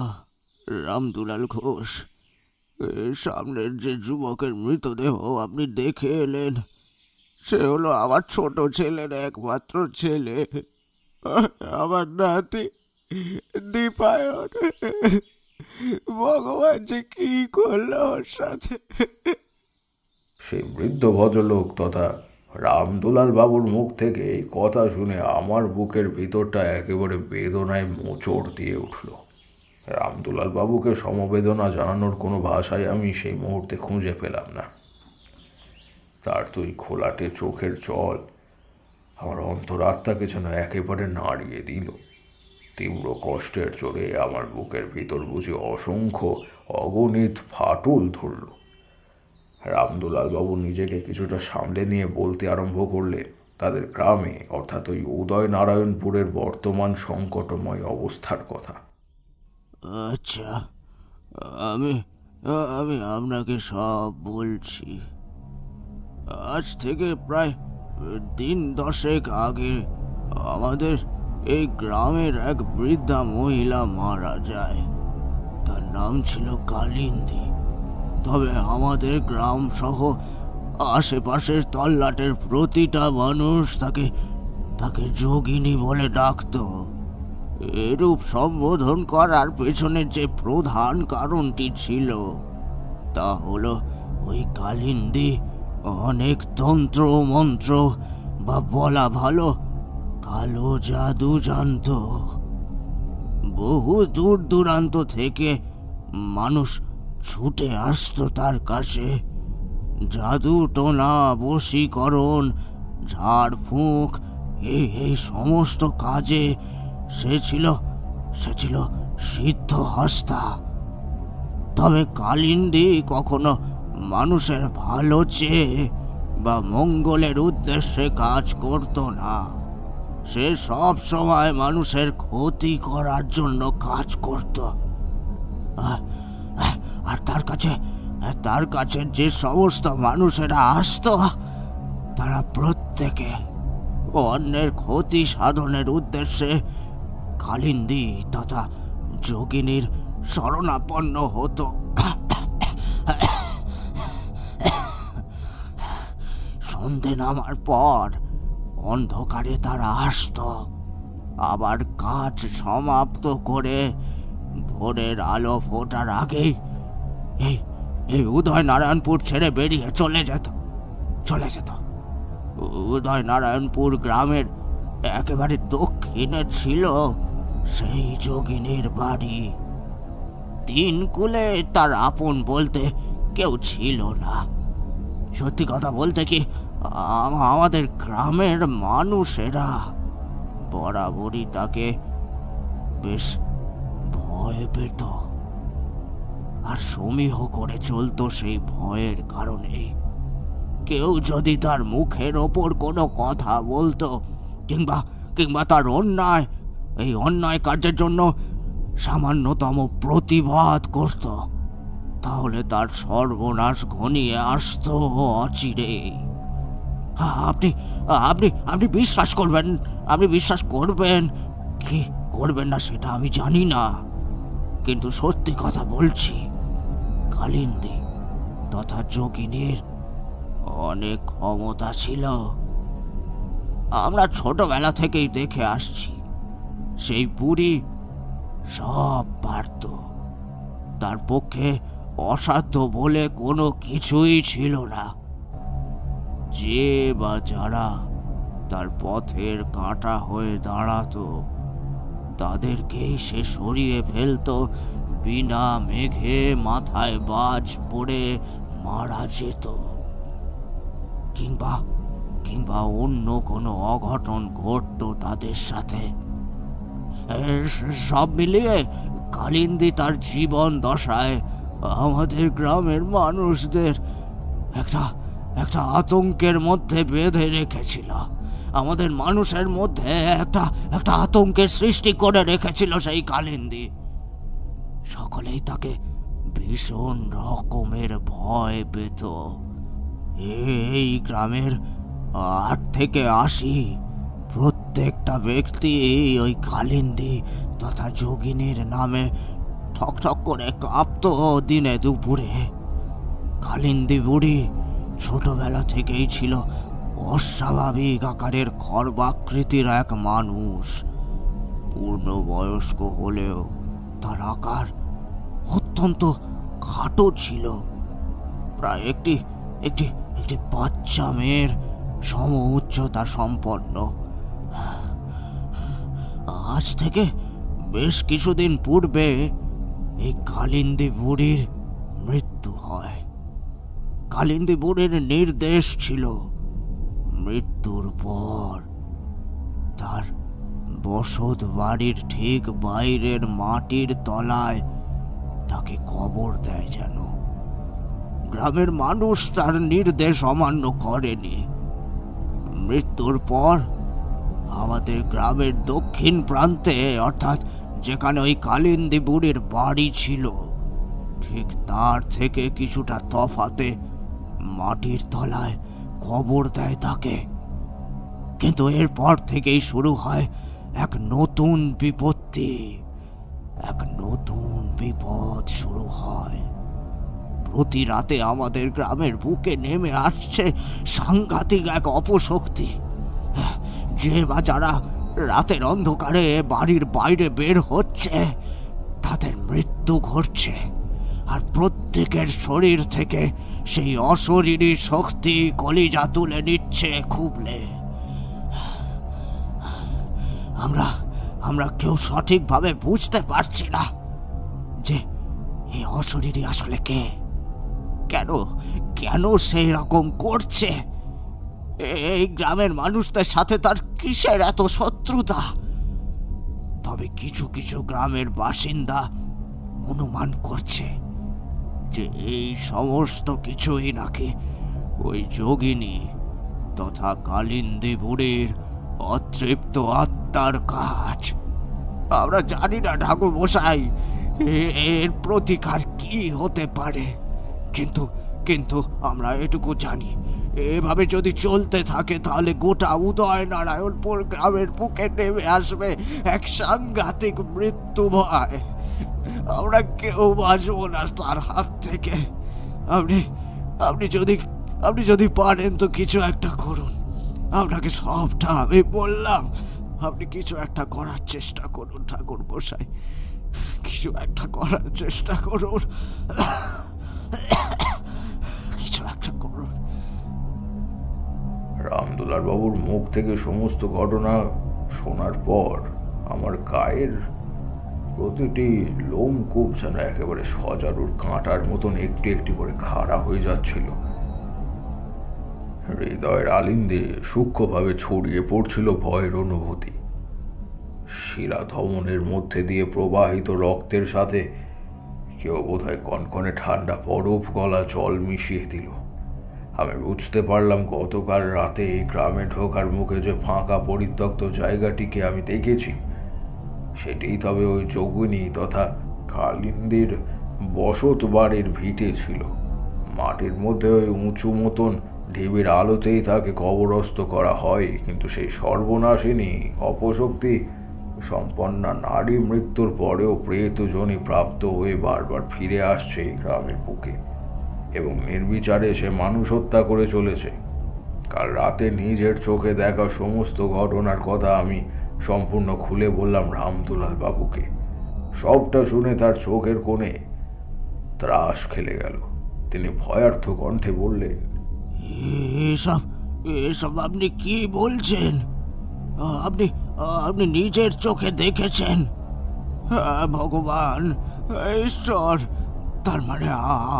রামদুলাল ঘোষ। সামনের যে যুবকের মৃতদেহ আপনি দেখে এলেন, সে হলো আমার ছোট ছেলের একমাত্র ছেলে, আমার নাতি দীপায়ন। ভগবান যে কি করলো ওর সাথে। সেই বৃদ্ধ ভদ্রলোক তথা রামদুলাল বাবুর মুখ থেকে এই কথা শুনে আমার বুকের ভিতরটা একেবারে বেদনায় মোচড় দিয়ে উঠল। রামদুলাল বাবুকে সমবেদনা জানানোর কোনো ভাষাই আমি সেই মুহূর্তে খুঁজে পেলাম না। তার তুই খোলাটে চোখের জল আমার অন্তরাত্মাকে যেন একেবারে নাড়িয়ে দিল। তীব্র কষ্টের জোরে আমার বুকের ভিতর বুঝি অসংখ্য অগণিত ফাটল ধরল। রামদুলাল বাবু নিজেকে কিছুটা সামলে নিয়ে বলতে আরম্ভ করলেন তাদের গ্রামে, অর্থাৎ ওই উদয়নারায়ণপুরের বর্তমান সংকটময় অবস্থার কথা। আচ্ছা, আমি আমি আপনাকে সব বলছি। আজ থেকে প্রায় দিন 10 আগে আমাদের এই গ্রামের এক বৃদ্ধা মহিলা মারা যায়। তার নাম ছিল কালিন্দী। তবে আমাদের গ্রাম সহ আশেপাশের তল্লাটের প্রতিটা মানুষ তাকে যোগিনী বলে ডাকত। এরূপ সম্বোধন করার পেছনে যে প্রধান কারণটি ছিল তা হলো ওই কালিন্দী অনেক তন্ত্র মন্ত্র বা বলা ভালো কালো জাদু জানত। বহু দূর দূরান্ত থেকে মানুষ ছুটে আসতো তার কাছে। জাদু টোনা, বশীকরণ, ঝাড়ফুঁক এই সমস্ত কাজে সে ছিল সিদ্ধহস্তা। তবে কালিন্দী কখনো মানুষের ভালো চেয়ে বা মঙ্গলের উদ্দেশ্যে কাজ করত না। সে সব সময় মানুষের ক্ষতি করার জন্য কাজ করত। আর তার কাছে যে সমস্ত মানুষেরা আসতো তারা প্রত্যেকে অন্যের ক্ষতি সাধনের উদ্দেশ্যে কালিন্দী তথা যোগিনীর শরণাপন্ন হতো। সন্ধে নামার পর অন্ধকারে তারা আসতো, আবার কাজ সমাপ্ত করে ভোরের আলো ফোটার আগেই এই উদয়নারায়ণপুর ছেড়ে বেরিয়ে চলে যেত। উদয়নারায়ণপুর গ্রামের একেবারে দক্ষিণে ছিল সেই যোগিনীর বাড়ি। 3 কুলে তার আপন বলতে কেউ ছিল না। সত্যি কথা বলতে কি, আমাদের গ্রামের মানুষেরা বরাবরই তাকে বেশ ভয় পেত, আর সমীহ করে চলতো সেই ভয়ের কারণে। কেউ যদি তার মুখের ওপর কোনো কথা বলতো কিংবা তার অন্যায় কার্যের জন্য সামান্যতম প্রতিবাদ করত, তাহলে তার সর্বনাশ ঘনিয়ে আসতো অচিরে। আপনি বিশ্বাস করবেন কি করবেন না সেটা আমি জানি না, কিন্তু সত্যি কথা বলছি, কালিন্দী তথা যোগিনীর অনেক ক্ষমতা ছিল। আমরা ছোটবেলা থেকেই দেখে আসছি সেই বুড়ি সব পারত। তার পক্ষে অসাধ্য বলে কোনো কিছুই ছিল না। যে বা যারা তার পথের কাঁটা হয়ে দাঁড়াতো তাদেরকেই সে সরিয়ে ফেলতো, বিনা মেঘে মাথায় বাজ পড়ে মারা যেত, কিংবা অন্য কোনো অঘটন ঘটতো তাদের সাথে। সব মিলিয়ে কালিন্দী তার জীবন দশায় আমাদের গ্রামের মানুষদের একটা আতঙ্কের মধ্যে বেঁধে রেখেছিল। আমাদের মানুষের মধ্যে একটা একটা আতঙ্কের সৃষ্টি করে রেখেছিল সেই কালিন্দী। সকলেই তাকে ভীষণ রকমের ভয় পেত। এই গ্রামের 8 থেকে 80 প্রত্যেকটা ব্যক্তি ওই কালিন্দী তথা যোগিনীর নামে ঠকঠক করে কাঁপত দিনে দুপুরে। কালিন্দী বুড়ি ছোটবেলা থেকেই ছিল অস্বাভাবিক আকারের খর্বাকৃতির এক মানুষ। পূর্ণবয়স্ক হলেও তার আকার অত্যন্ত খাটো ছিল, প্রায় একটি একটি একটি বাচ্চা মেয়ের সম উচ্চতা সম্পন্ন। আজ থেকে বেশ কিছুদিন পূর্বে এই কালিন্দী বুড়ির মৃত্যু হয়। কালিন্দী বুড়ির নির্দেশ ছিল মৃত্যুর পর তার বসত বাড়ির ঠিক বাইরের মাটির তলায় তাকে কবর দেয় যেন। গ্রামের মানুষ তার নির্দেশ অমান্য করেনি। মৃত্যুর পর আমাদের গ্রামের দক্ষিণ প্রান্তে, অর্থাৎ যেখানে ওই কালিন্দী বুড়ির বাড়ি ছিল, ঠিক তার থেকে কিছুটা তফাতে মাটির তলায় কবর দেয় তাকে। কিন্তু এরপর থেকেই শুরু হয় এক নতুন বিপত্তি, এক নতুন বিপদ শুরু হয়। প্রতি রাতে আমাদের গ্রামের বুকে নেমে আসছে সাংঘাতিক এক অপশক্তি। যে বা যারা রাতের অন্ধকারে বাড়ির বাইরে বের হচ্ছে তাদের মৃত্যু ঘটছে, আর প্রত্যেকের শরীর থেকে সেই অশরীরী শক্তি কলিজা তুলে নিচ্ছে খুবলে। আমরা কেউ সঠিকভাবে বুঝতে পারছি না যে এই অশরীরী আসলে কে, কেন সেই রকম করছে। এই গ্রামের মানুষদের সাথে তার কিসের এত শত্রুতা? তবে কিছু কিছু গ্রামের বাসিন্দা অনুমান করছে যে এই সমস্ত কিছুই নাকি ওই যোগিনী তথা কালিন্দী বুড়ির অতৃপ্ত আত্মার কাজ। আমরা জানি না ঠাকুর মশাই এর প্রতিকার কি হতে পারে, কিন্তু আমরা এটুকু জানি, এভাবে যদি চলতে থাকে তাহলে গোটা উদয়নারায়ণপুর গ্রামের বুকে নেমে আসবে এক সাংঘাতিক মৃত্যু ভয়। আমরা কেউ বাঁচবো না তার হাত থেকে। আপনি যদি পারেন তো কিছু একটা করুন। আপনাকে সবটা আমি বললাম, আপনি কিছু একটা করার চেষ্টা করুন ঠাকুর মশাই, কিছু একটা করার চেষ্টা করুন, কিছু একটা করুন। রামদুলাল বাবুর মুখ থেকে সমস্ত ঘটনা শোনার পর আমার গায়ের প্রতিটি লোমকূপ যেন একেবারে সজারুর কাঁটার মতন একটি একটি করে খাড়া হয়ে যাচ্ছিল। হৃদয়ের আলিন্দে সূক্ষ্মভাবে ছড়িয়ে পড়ছিল ভয়ের অনুভূতি। শিরা ধমনের মধ্যে দিয়ে প্রবাহিত রক্তের সাথে কেউ বোধহয় কনকনে ঠান্ডা বরফ গলা জল মিশিয়ে দিল। আমি বুঝতে পারলাম গতকাল রাতে এই গ্রামে ঢোকার মুখে যে ফাঁকা পরিত্যক্ত জায়গাটিকে আমি দেখেছি সেটিই তবে ওই যোগিনী তথা কালিন্দীর বসত বাড়ির ভিটে ছিল। মাটির মধ্যে ওই উঁচু মতন ঢিবির আলোতেই তাকে কবরস্থ করা হয়, কিন্তু সেই সর্বনাশিনী অপশক্তি সম্পন্না নারী মৃত্যুর পরেও প্রেতজনী প্রাপ্ত হয়ে বারবার ফিরে আসছে এই গ্রামের বুকে এবং নির্বিচারে সে মানুষ হত্যা করে চলেছে। কাল রাতে নিজের চোখে দেখা সমস্ত ঘটনার কথা আমি সম্পূর্ণ খুলে বললাম রামদুলাল বাবুকে। সবটা শুনে তার চোখের কোণে ত্রাস খেলে গেল। তিনি ভয়ার্থ কণ্ঠে বললেন, এসব আপনি কি বলছেন? আপনি নিজের চোখে দেখেছেন? ভগবান, ঈশ্বর, তার মানে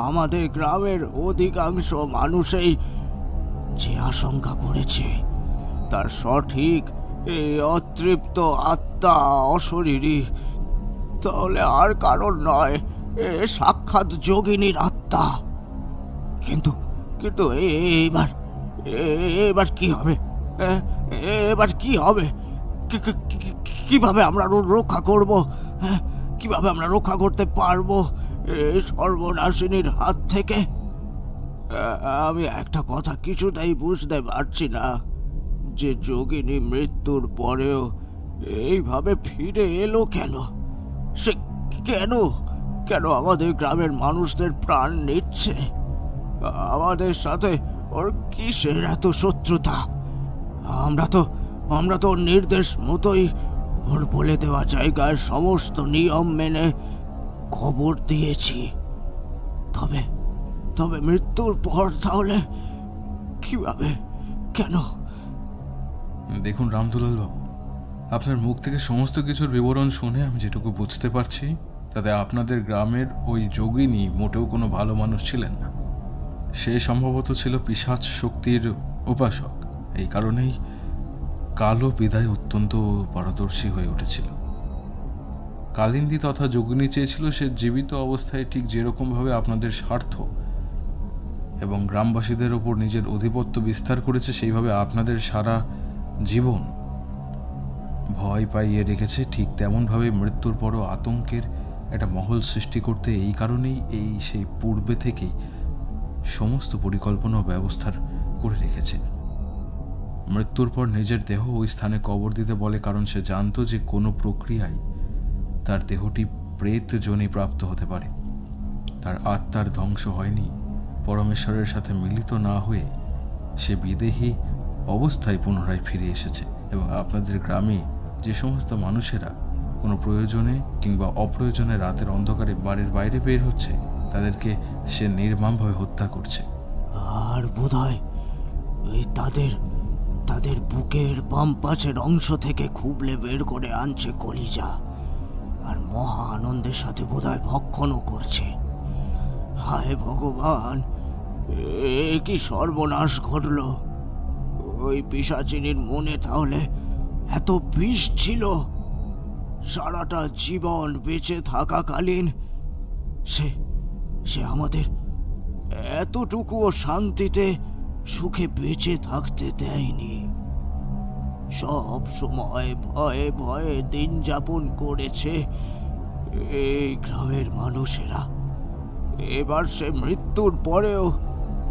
আমাদের গ্রামের অধিকাংশ মানুষই যে আশঙ্কা করেছে তার সঠিক এই অতৃপ্ত আত্মা অশরীরী, তাহলে আর কারণ নয়, এ সাক্ষাৎ যোগিনীর আত্মা। কিন্তু এবার কি হবে? এবার কি হবে? কিভাবে আমরা রক্ষা করব? হ্যাঁ, কিভাবে আমরা রক্ষা করতে পারবো এই সর্বনাশিনীর হাত থেকে? আমি একটা কথা কিছুতেই বুঝতে পারছি না, যে যোগিনী মৃত্যুর পরেও এইভাবে ফিরে এলো কেন? সে কেন কেন আমাদের গ্রামের মানুষদের প্রাণ নিচ্ছে? আমাদের সাথে ওর কিসের এত শত্রুতা? আমরা তো ওর নির্দেশ মতোই ওর বলে দেওয়া জায়গায় সমস্ত নিয়ম মেনে খবর দিয়েছি। তবে মৃত্যুর পর তাহলে কিভাবে, কেন? দেখুন রামদুলাল বাবু, আপনার মুখ থেকে সমস্ত কিছুর বিবরণ শুনে আমি যেটুকু বুঝতে পারছি, তাতে আপনাদের গ্রামের ওই যোগিনী মোটেও কোনো ভালো মানুষ ছিলেন না। সে সম্ভবত ছিল পিশাচ শক্তির উপাসক। এই কারণেই কালো বিদায় অত্যন্ত পারদর্শী হয়ে উঠেছিল। কালিন্দী তথা যোগিনী চেয়েছিল সে জীবিত অবস্থায় ঠিক যেরকমভাবে আপনাদের স্বার্থ এবং গ্রামবাসীদের ওপর নিজের আধিপত্য বিস্তার করেছে, সেইভাবে আপনাদের সারা জীবন ভয় পাইয়ে রেখেছে, ঠিক তেমনভাবে মৃত্যুর পরও আতঙ্কের একটা মহল সৃষ্টি করতে এই কারণেই সেই পূর্বে থেকেই সমস্ত পরিকল্পনা ও ব্যবস্থার করে রেখেছে। মৃত্যুর পর নিজের দেহ ওই স্থানে কবর দিতে বলে, কারণ সে জানত যে কোনো প্রক্রিয়ায় তার দেহটি প্রেত যোনি প্রাপ্ত হতে পারে। তার আত্মার ধ্বংস হয়নি, পরমেশ্বরের সাথে মিলিত না হয়ে সে বিদেহী অবস্থায় পুনরায় ফিরে এসেছে। এবং আপনাদের গ্রামে যে সমস্ত মানুষেরা কোনো প্রয়োজনে কিংবা অপ্রয়োজনে রাতের অন্ধকারে বাড়ির বাইরে বের হচ্ছে, তাদেরকে সে নির্মমভাবে হত্যা করছে। আর বোধহয় ওই তাদের বুকের বাম পাশের অংশ থেকে খুবলে বের করে আনছে কলিজা, আর মহা আনন্দের সাথে বোধহয় ভক্ষণও করছে। হায় ভগবান, এ কি সর্বনাশ ঘটল! ওই পিশাচিনীর মনে তাহলে এত বিষ ছিল? সারাটা জীবন বেঁচে থাকাকালীন সে আমাদের এতটুকুও শান্তিতে সুখে বেঁচে থাকতে দেয়নি। সব সময় ভয়ে ভয়ে দিন যাপন করেছে এই গ্রামের মানুষেরা। এবার সে মৃত্যুর পরেও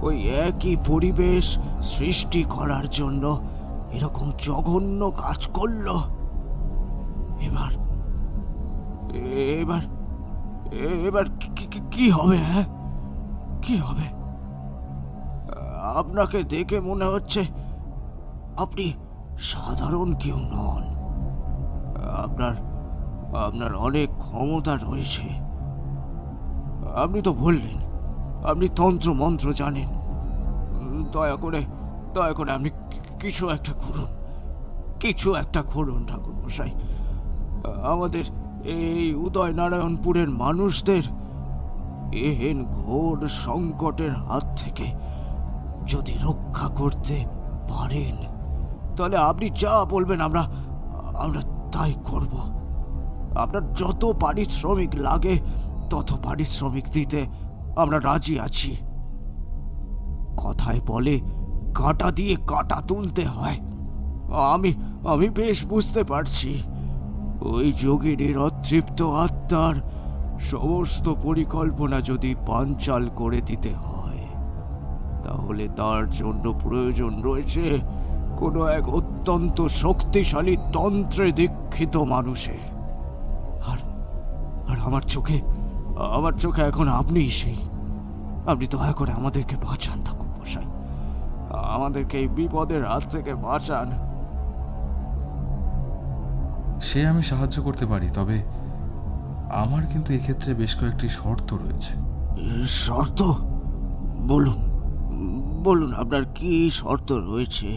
ওই একই পরিবেশ সৃষ্টি করার জন্য এরকম জঘন্য কাজ করল। এবার এবার এবার কি হবে? হ্যাঁ, কি হবে? আপনাকে দেখে মনে হচ্ছে আপনি সাধারণ কেউ নন। আপনার অনেক ক্ষমতা রয়েছে। আপনি তো বললেন আপনি তন্ত্র মন্ত্র জানেন। দয়া করে আপনি কিছু একটা করুন ঠাকুর মশাই। আমাদের এই উদয়নারায়ণপুরের মানুষদের এহেন ঘোর সংকটের হাত থেকে যদি রক্ষা করতে পারেন, তাহলে আপনি যা বলবেন আমরা তাই করব। আপনার যত পারিশ্রমিক লাগে তত পারিশ্রমিক দিতে আমরা রাজি আছি। কথায় বলে কাঁটা দিয়ে কাঁটা তুলতে হয়। আমি বেশ বুঝতে পারছি ওই যোগিনীর অতৃপ্ত আত্মার সমস্ত পরিকল্পনা যদি পাঞ্চাল করে দিতে হয়, তাহলে তার জন্য প্রয়োজন রয়েছে কোনো এক অত্যন্ত শক্তিশালী তন্ত্রে দীক্ষিত মানুষের। আর আমার চোখে এখন আপনিই সেই। আপনি দয়া করে আমাদেরকে বাঁচান ঠাকুর মশাই, আমাদেরকে এই বিপদের হাত থেকে বাঁচান। সে আমি সাহায্য করতে পারি, তবে আমার কিন্তু এক্ষেত্রে বেশ কয়েকটি শর্ত রয়েছে। শর্ত? বলুন আপনার কি শর্ত রয়েছে?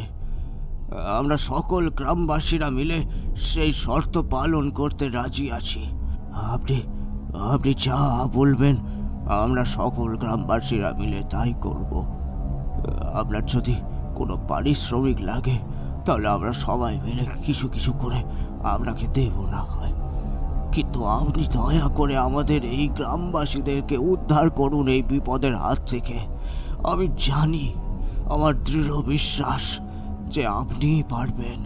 আমরা সকল গ্রামবাসীরা মিলে সেই শর্ত পালন করতে রাজি আছি। আপনি যা বলবেন আমরা সকল গ্রামবাসীরা মিলে তাই করব। আপনার যদি কোনো পারিশ্রমিক লাগে তাহলে আমরা সবাই মিলে কিছু কিছু করে আপনাকে দেব না হয়, কিন্তু আপনি দয়া করে আমাদের এই গ্রামবাসীদেরকে উদ্ধার করুন এই বিপদের হাত থেকে। আমি জানি, আমার দৃঢ় বিশ্বাস যে আপনিই পারবেন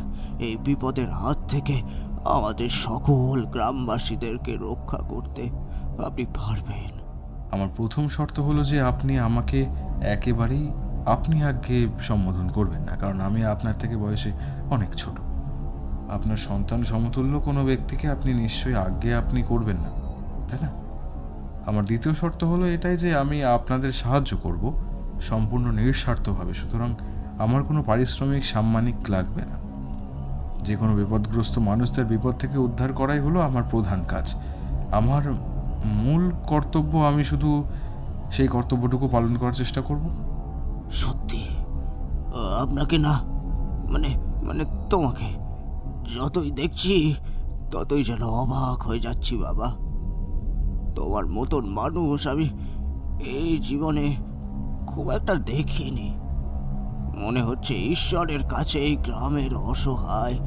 এই বিপদের হাত থেকে আমাদের সকল গ্রামবাসীদেরকে রক্ষা করতে। আপনি পারবেন। আমার প্রথম শর্ত হলো যে আপনি আমাকে একেবারেই আপনি আগে সম্বোধন করবেন না, কারণ আমি আপনার থেকে বয়সে অনেক ছোট। আপনার সন্তান সমতুল্য কোনো ব্যক্তিকে আপনি নিশ্চয়ই আগে আপনি করবেন না, তাই না? আমার দ্বিতীয় শর্ত হলো এটাই যে আমি আপনাদের সাহায্য করব সম্পূর্ণ নিঃস্বার্থভাবে, সুতরাং আমার কোনো পারিশ্রমিক সাম্মানিক লাগবে না। যে কোনো বিপদগ্রস্ত মানুষদের বিপদ থেকে উদ্ধার করাই হলো আমার প্রধান কাজ। আমার মূল কর্তব্য, আমি শুধু সেই কর্তব্যটুকু পালন করার চেষ্টা করব। সত্যি আপনাকে না, মানে মানে তোমাকে যতই দেখছি ততই যেন অবাক হয়ে যাচ্ছি বাবা। তোমার মতন মানুষ আমি এই জীবনে খুব একটা দেখিনি। মনে হচ্ছে ঈশ্বরের কাছে এই গ্রামের অসহায়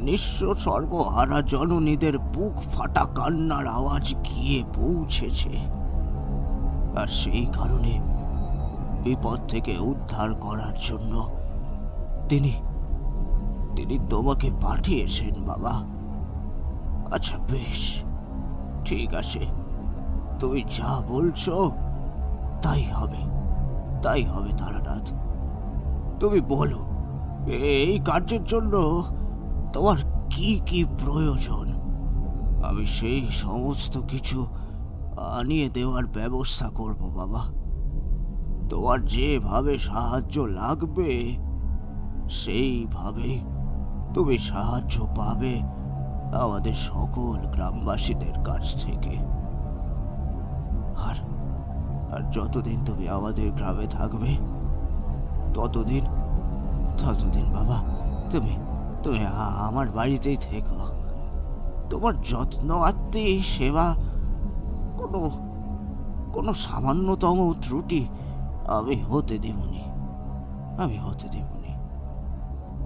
নিঃস্ব সর্বহারা জননীদের বুক ফাটা কান্নার আওয়াজ গিয়ে পৌঁছেছে, আর সেই কারণে বিপদ থেকে উদ্ধার করার জন্য তিনি তিনি তোমাকে পাঠিয়েছেন বাবা। আচ্ছা বেশ, ঠিক আছে, তুমি যা বলছো তাই হবে, তাই হবে তারানাথ। তুমি বলো এই কার্যের জন্য তোমার কি কি প্রয়োজন, আমি সেই সমস্ত কিছু আনিয়ে দেওয়ার ব্যবস্থা করব বাবা। তোমার যেভাবে সাহায্য লাগবে সেইভাবে তুমি সাহায্য পাবে আমাদের সকল গ্রামবাসীদের কাছ থেকে। আর আর যতদিন তুমি আমাদের গ্রামে থাকবে ততদিন ততদিন বাবা তুমি তুমি আমার বাড়িতেই থেকো। তোমার যত্ন আত্মি সেবা, কোনো কোনো সামান্যতম ত্রুটি আমি হতে দেবনি, আমি হতে দেবনি।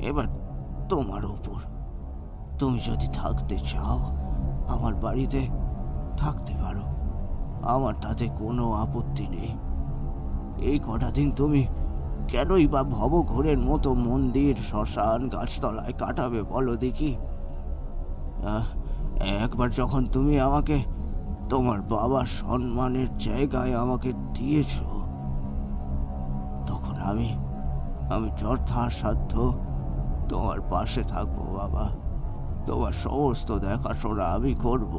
এবার তোমার উপর, তুমি যদি থাকতে চাও আমার বাড়িতে থাকতে পারো, আমার তাতে কোনো আপত্তি নেই। এই কটা দিন তুমি কেনই বা ভবঘুরের মতো মন্দির শ্মশান গাছতলায় কাটাবে বলো দেখি? একবার যখন তুমি আমাকে তোমার বাবার সম্মানের জায়গায় আমাকে দিয়েছ, তখন আমি যথাসাধ্য তোমার পাশে থাকবো বাবা। তোমার সমস্ত দেখাশোনা আমি করব।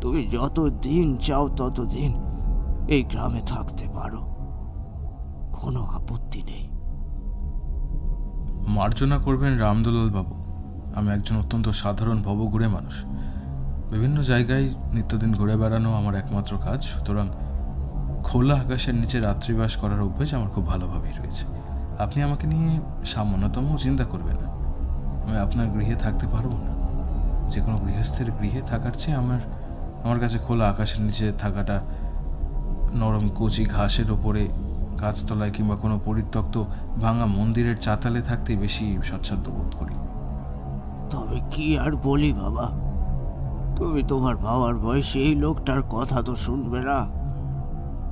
তুমি যত দিন চাও ততদিন এই গ্রামে থাকতে পারো, কোনো আপত্তি নেই। মার্জনা করবেন রামদুলাল বাবু, আমি একজন অত্যন্ত সাধারণ ভবঘুরে মানুষ। বিভিন্ন জায়গায় নিত্যদিন ঘুরে বেড়ানো আমার একমাত্র কাজ, সুতরাং খোলা আকাশের নিচে রাত্রিবাস করার অভ্যেস আমার খুব ভালোভাবেই রয়েছে। আপনি আমাকে নিয়ে সামান্যতম চিন্তা করবেন না। আমি আপনার গৃহে থাকতে পারবো না। যে কোনো গৃহস্থের গৃহে থাকার চেয়ে আমার কাছে খোলা আকাশের নিচে থাকাটা, নরম কচি ঘাসের ওপরে গাছতলায় কিংবা কোনো পরিত্যক্ত ভাঙা মন্দিরের চাতালে থাকতে বেশি স্বচ্ছন্দ্য বোধ করি। তবে কি আর বলি বাবা, তুমি তোমার বাবার বয়সে এই লোকটার কথা তো শুনবে না,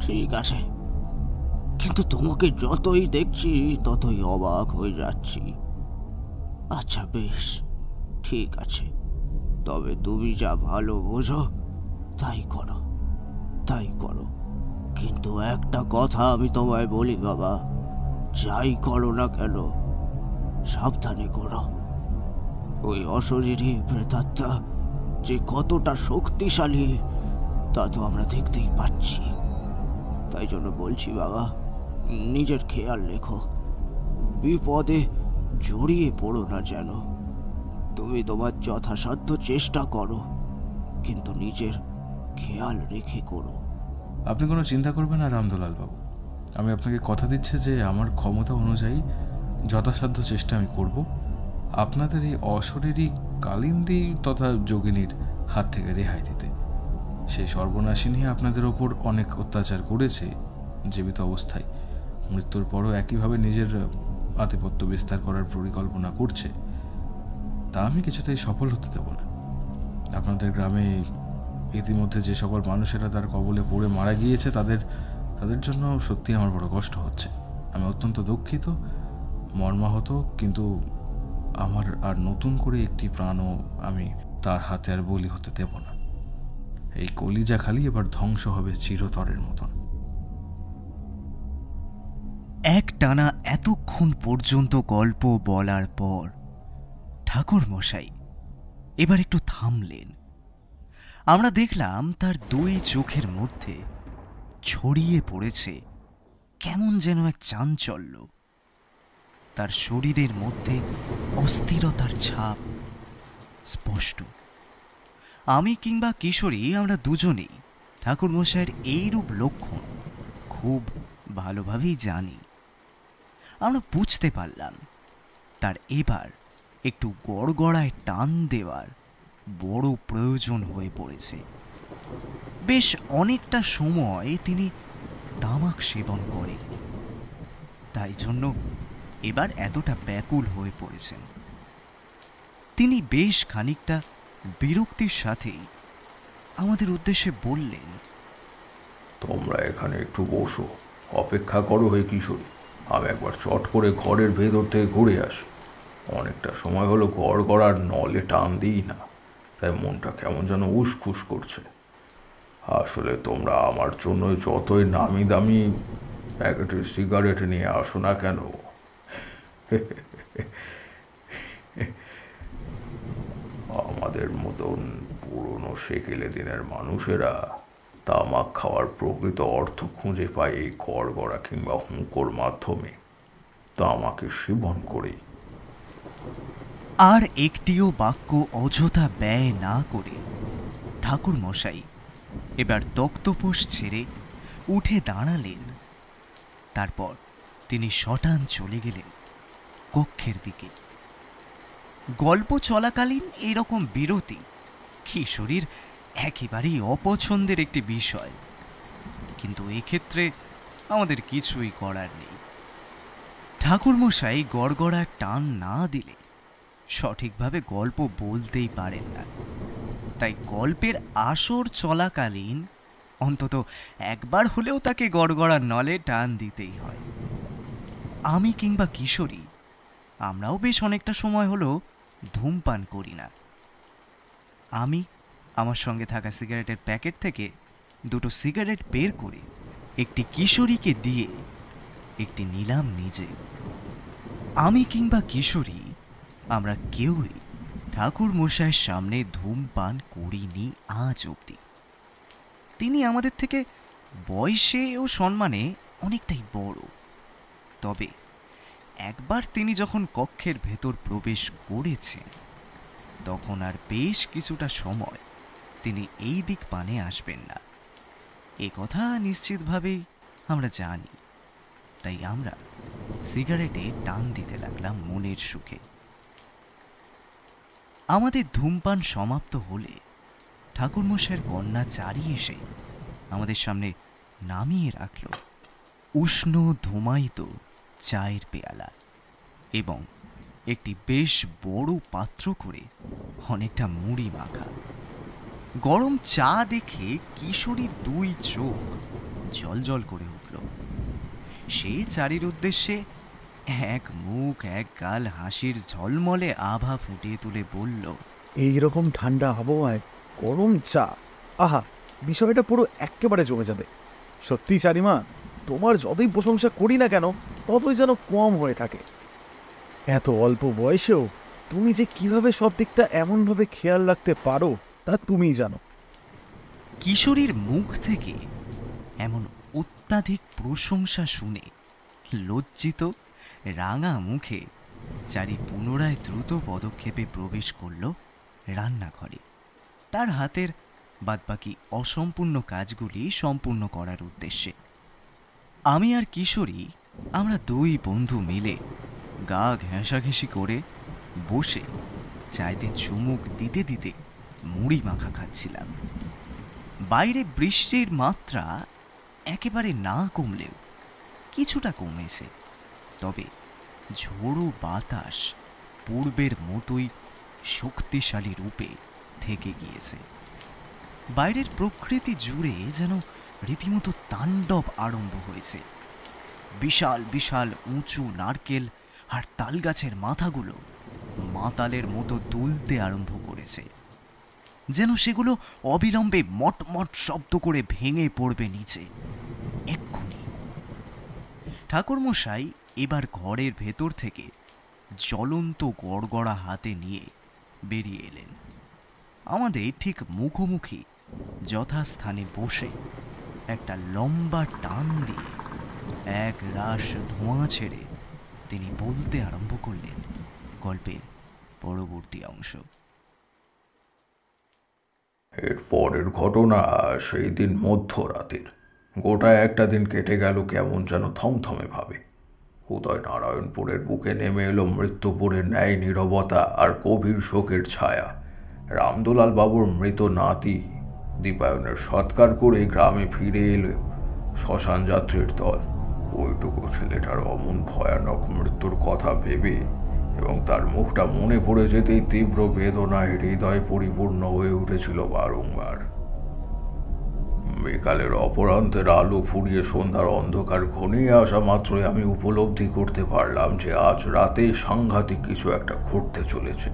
ঠিক আছে, কিন্তু তোমাকে যতই দেখছি ততই অবাক হয়ে যাচ্ছি। আচ্ছা বেশ, ঠিক আছে, তবে তুমি যা ভালো বোঝো তাই করো, তাই করো। কিন্তু একটা কথা আমি তোমায় বলি বাবা, যাই করো না কেন সাবধানে করো। ওই অশরীরী প্রেতাত্মা যে কতটা শক্তিশালী তা তো আমরা দেখতেই পাচ্ছি। তাই জন্য বলছি বাবা, নিজের খেয়াল রেখো, বিপদে জড়িয়ে পড়ো না যেন। তুমি তোমার যথাসাধ্য চেষ্টা করো, কিন্তু নিজের খেয়াল রেখে করো। আপনি কোনো চিন্তা করবেন না রামদুলাল বাবু, আমি আপনাকে কথা দিচ্ছি যে আমার ক্ষমতা অনুযায়ী যথাসাধ্য চেষ্টা আমি করব আপনাদের এই অশরীরী কালিন্দী তথা যোগিনীর হাত থেকে রেহাই দিতে। সেই সর্বনাশিনী আপনাদের ওপর অনেক অত্যাচার করেছে জীবিত অবস্থায়, মৃত্যুর পরও একইভাবে নিজের আধিপত্য বিস্তার করার পরিকল্পনা করছে। তা আমি কিছুতেই সফল হতে দেব না। আপনাদের গ্রামে ইতিমধ্যে যে সকল মানুষেরা তার কবলে পড়ে মারা গিয়েছে তাদের জন্য সত্যি আমার বড় কষ্ট হচ্ছে। আমি অত্যন্ত দুঃখিত, মর্মাহত, কিন্তু আমার আর নতুন করে একটি প্রাণও আমি তার হাতে আর বলি হতে দেব না। এই কলিজা খালি এবার ধ্বংস হবে চিরতরের মতন। এক টানা এতক্ষণ পর্যন্ত গল্প বলার পর ঠাকুর মশাই এবার একটু থামলেন। আমরা দেখলাম তার দুই চোখের মধ্যে ছড়িয়ে পড়েছে কেমন যেন এক চাঞ্চল্য। তার শরীরের মধ্যে অস্থিরতার ছাপ স্পষ্ট। আমি কিংবা কিশোরী আমরা দুজনেই ঠাকুর মশাইয়ের এইরূপ লক্ষণ খুব ভালোভাবেই জানি। আমরা বুঝতে পারলাম তার এবার একটু গড়গড়ায় টান দেওয়ার বড় প্রয়োজন হয়ে পড়েছে। বেশ অনেকটা সময় তিনি তামাক সেবন করেননি, তাই জন্য এবার এতটা ব্যাকুল হয়ে পড়েছেন। তিনি বেশ খানিকটা বিরক্তির সাথেই আমাদের উদ্দেশ্যে বললেন, তোমরা এখানে একটু বসো, অপেক্ষা করো হে কিশোরী, আমি একবার চট করে ঘরের ভেতর থেকে ঘুরে আসি। অনেকটা সময় হলো গড়গড়ার নলে টান দিই না, তাই মনটা কেমন যেন উসখুস করছে। আসলে তোমরা আমার জন্য যতই নামি দামি প্যাকেটের সিগারেট নিয়ে আসো না কেন, আমাদের মতন পুরনো সেকেলে দিনের মানুষেরা তামাক খাওয়ার প্রকৃত অর্থ খুঁজে পায় এই গড়গড়া কিংবা হুঁকোর মাধ্যমে, তামাকে সেবন করেই। আর একটিও বাক্য অযথা ব্যয় না করে ঠাকুর মশাই এবার তক্তপোষ ছেড়ে উঠে দাঁড়ালেন। তারপর তিনি শটান চলে গেলেন কক্ষের দিকে। গল্প চলাকালীন এরকম বিরতি কিশোরীর একেবারেই অপছন্দের একটি বিষয়, কিন্তু এক্ষেত্রে আমাদের কিছুই করার নেই। ঠাকুরমশাই গড়গড়া টান না দিলে সঠিকভাবে গল্প বলতেই পারেন না, তাই গল্পের আসর চলাকালীন অন্তত একবার হলেও তাকে গড়গড়ার নলে টান দিতেই হয়। আমি কিংবা কিশোরী আমরাও বেশ অনেকটা সময় হলো ধূমপান করি না। আমি আমার সঙ্গে থাকা সিগারেটের প্যাকেট থেকে দুটো সিগারেট বের করে একটি কিশোরীকে দিয়ে একটি নিলাম নিজে। আমি কিংবা কিশোরী আমরা কেউই ঠাকুর মশাইয়ের সামনে ধূমপান করিনি আজ অবধি। তিনি আমাদের থেকে বয়সে ও সম্মানে অনেকটাই বড়, তবে একবার তিনি যখন কক্ষের ভেতর প্রবেশ করেছেন তখন আর বেশ কিছুটা সময় তিনি এই দিক পানে আসবেন না, এ কথা নিশ্চিতভাবেই আমরা জানি। তাই আমরা সিগারেটে টান দিতে লাগলাম মনের সুখে। আমাদের ধূমপান সমাপ্ত হলে ঠাকুরমশাইয়ের কন্যা চারি এসে আমাদের সামনে নামিয়ে রাখল উষ্ণ ধুমায়িত চায়ের পেয়ালা এবং একটি বেশ বড় পাত্র করে অনেকটা মুড়ি মাখা। গরম চা দেখে কিশোরীর দুই চোখ জলজল করে উঠল। সে চারির উদ্দেশ্যে এক মুখ এক গাল হাসির ঝলমলে আভা ফুটিয়ে তুলে বলল, এইরকম ঠান্ডা আবহাওয়ায় গরম চা, আহা, বিষয়টা পুরো একেবারে জমে যাবে। সত্যি চারিমা, তোমার যতই প্রশংসা করি না কেন ততই যেন কম হয়ে থাকে। এত অল্প বয়সেও তুমি যে কিভাবে সব দিকটা এমনভাবে খেয়াল রাখতে পারো তা তুমিই জানো। কিশোরীর মুখ থেকে এমন অত্যাধিক প্রশংসা শুনে লজ্জিত রাঙা মুখে চারি পুনরায় দ্রুত পদক্ষেপে প্রবেশ করল রান্নাঘরে, তার হাতের বাদবাকি অসম্পূর্ণ কাজগুলি সম্পূর্ণ করার উদ্দেশ্যে। আমি আর কিশোরী আমরা দুই বন্ধু মিলে গা ঘেঁষাঘেঁষি করে বসে চাইতে চুমুক দিতে দিতে মুড়ি মাখা খাচ্ছিলাম। বাইরে বৃষ্টির মাত্রা একেবারে না কমলেও কিছুটা কমেছে, তবে ঝোড়ো বাতাস পূর্বের মতোই শক্তিশালী রূপে থেকে গিয়েছে। বাইরের প্রকৃতি জুড়ে যেন রীতিমতো তাণ্ডব আরম্ভ হয়েছে। বিশাল বিশাল উঁচু নারকেল আর তালগাছের মাথাগুলো মাতালের মতো দুলতে আরম্ভ করেছে, যেন সেগুলো অবিলম্বে মটমট শব্দ করে ভেঙে পড়বে নিচে এক্ষুনি। ঠাকুরমশাই এবার ঘরের ভেতর থেকে জ্বলন্ত গড়গড়া হাতে নিয়ে বেরিয়ে এলেন। আমাদের ঠিক মুখোমুখি যথাস্থানে বসে একটা লম্বা টান দিয়ে এক রাশ ধোঁয়া ছেড়ে তিনি বলতে আরম্ভ করলেন গল্পের পরবর্তী অংশ। এর পরের ঘটনা সেই দিন মধ্যরাতের। গোটা একটা দিন কেটে গেল কেমন যেন থমথমে ভাবে। উদয় নারায়ণপুরের বুকে নেমে এলো মৃত্যুপুরের ন্যায় নীরবতা আর গভীর শোকের ছায়া। রামদুলাল বাবুর মৃত নাতি দীপায়নের সৎকার করে গ্রামে ফিরে এলো শ্মশান যাত্রীর দল। ওইটুকু ছেলেটার অমন ভয়ানক মৃত্যুর কথা ভেবে এবং তার মুখটা মনে পড়ে যেতেই তীব্র বেদনায় হৃদয় পরিপূর্ণ হয়ে উঠেছিল বারংবার। বিকালের অপরান্তের আলো ফুরিয়ে সন্ধ্যার অন্ধকার ঘনিয়ে আসা মাত্রই আমি উপলব্ধি করতে পারলাম যে আজ রাতে সাংঘাতিক কিছু একটা ঘটতে চলেছে।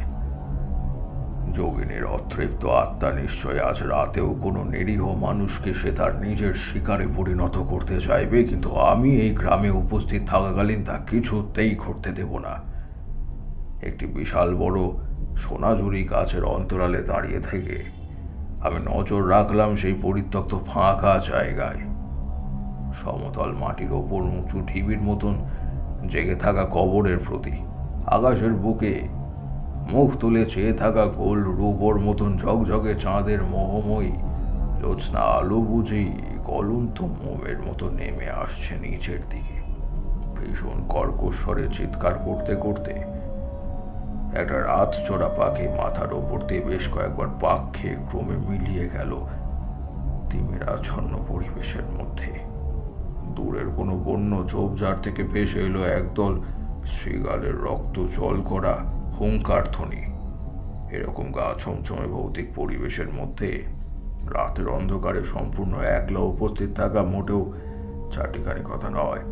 যোগিনীর অতৃপ্ত আত্মা নিশ্চয় আজ রাতেও কোনো নিরীহ মানুষকে সে তার নিজের শিকারে পরিণত করতে চাইবে, কিন্তু আমি এই গ্রামে উপস্থিত থাকাকালীন তা কিছুতেই ঘটতে দেব না। একটি বিশাল বড় সোনাঝুরি গাছের অন্তরালে দাঁড়িয়ে থেকে আমি নজর রাখলাম সেই পরিত্যক্ত ফাঁকা জায়গায়। সমতল মাটির ওপর উঁচু ঢিবির মতন জেগে থাকা কবরের প্রতি আকাশের বুকে মুখ তুলে চেয়ে থাকা গোল রূপর মতন ঝকঝকে চাঁদের মোহময়ী জ্যোৎস্না আলো বুঝি গলন্ত মোমের মতো নেমে আসছে নিচের দিকে। ভীষণ কর্কশ্বরে চিৎকার করতে করতে একটা রাত চোরা পাখি মাথার ওপর দিয়ে বেশ কয়েকবার পাক খেয়ে ক্রমে মিলিয়ে গেল তিমিরাচ্ছন্ন পরিবেশের মধ্যে। দূরের কোনো বন্য ঝোপঝাড় থেকে ভেসে এলো একদল শৃগালের রক্ত জল করা হুঙ্কার ধ্বনি। এরকম গা ছমছমে ভৌতিক পরিবেশের মধ্যে রাতের অন্ধকারে সম্পূর্ণ একলা উপস্থিত থাকা মোটেও চারটিখানি কথা নয়।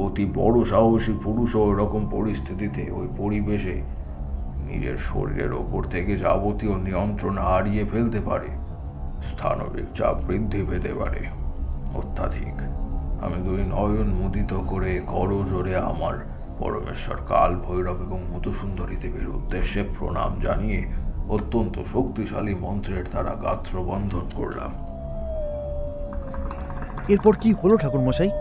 অতি বড় সাহসী পুরুষও এরকম পরিস্থিতিতে ওই পরিবেশে নিজের শরীরের ওপর থেকে যাবতীয় নিয়ন্ত্রণ হারিয়ে ফেলতে পারে। স্থানবিক চাপ বৃদ্ধি পেতে পারে অত্যাধিক। আমি দুই নয়ন মুদিত করে করজোরে আমার পরমেশ্বর কাল ভৈরব এবং মধুসুন্দরী দেবীর উদ্দেশ্যে প্রণাম জানিয়ে অত্যন্ত শক্তিশালী মন্ত্রের দ্বারা গাত্রবন্ধন করলাম। এরপর কি হলো ঠাকুরমশাই?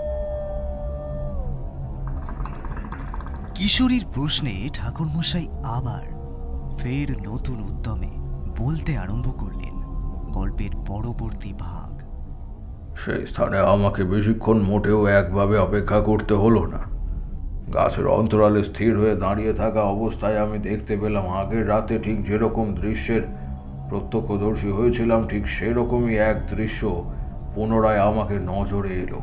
কিশোরীর প্রশ্নে ঠাকুরমশাই আবার ফের নতুন উদ্যমে বলতে আরম্ভ করলেন গল্পের পরবর্তী ভাগ। সেই স্থানে আমাকে বেশিক্ষণ মোটেও একভাবে অপেক্ষা করতে হলো না। গাছের অন্তরালে স্থির হয়ে দাঁড়িয়ে থাকা অবস্থায় আমি দেখতে পেলাম আগের রাতে ঠিক যেরকম দৃশ্যের প্রত্যক্ষদর্শী হয়েছিলাম ঠিক সেরকমই এক দৃশ্য পুনরায় আমাকে নজরে এলো।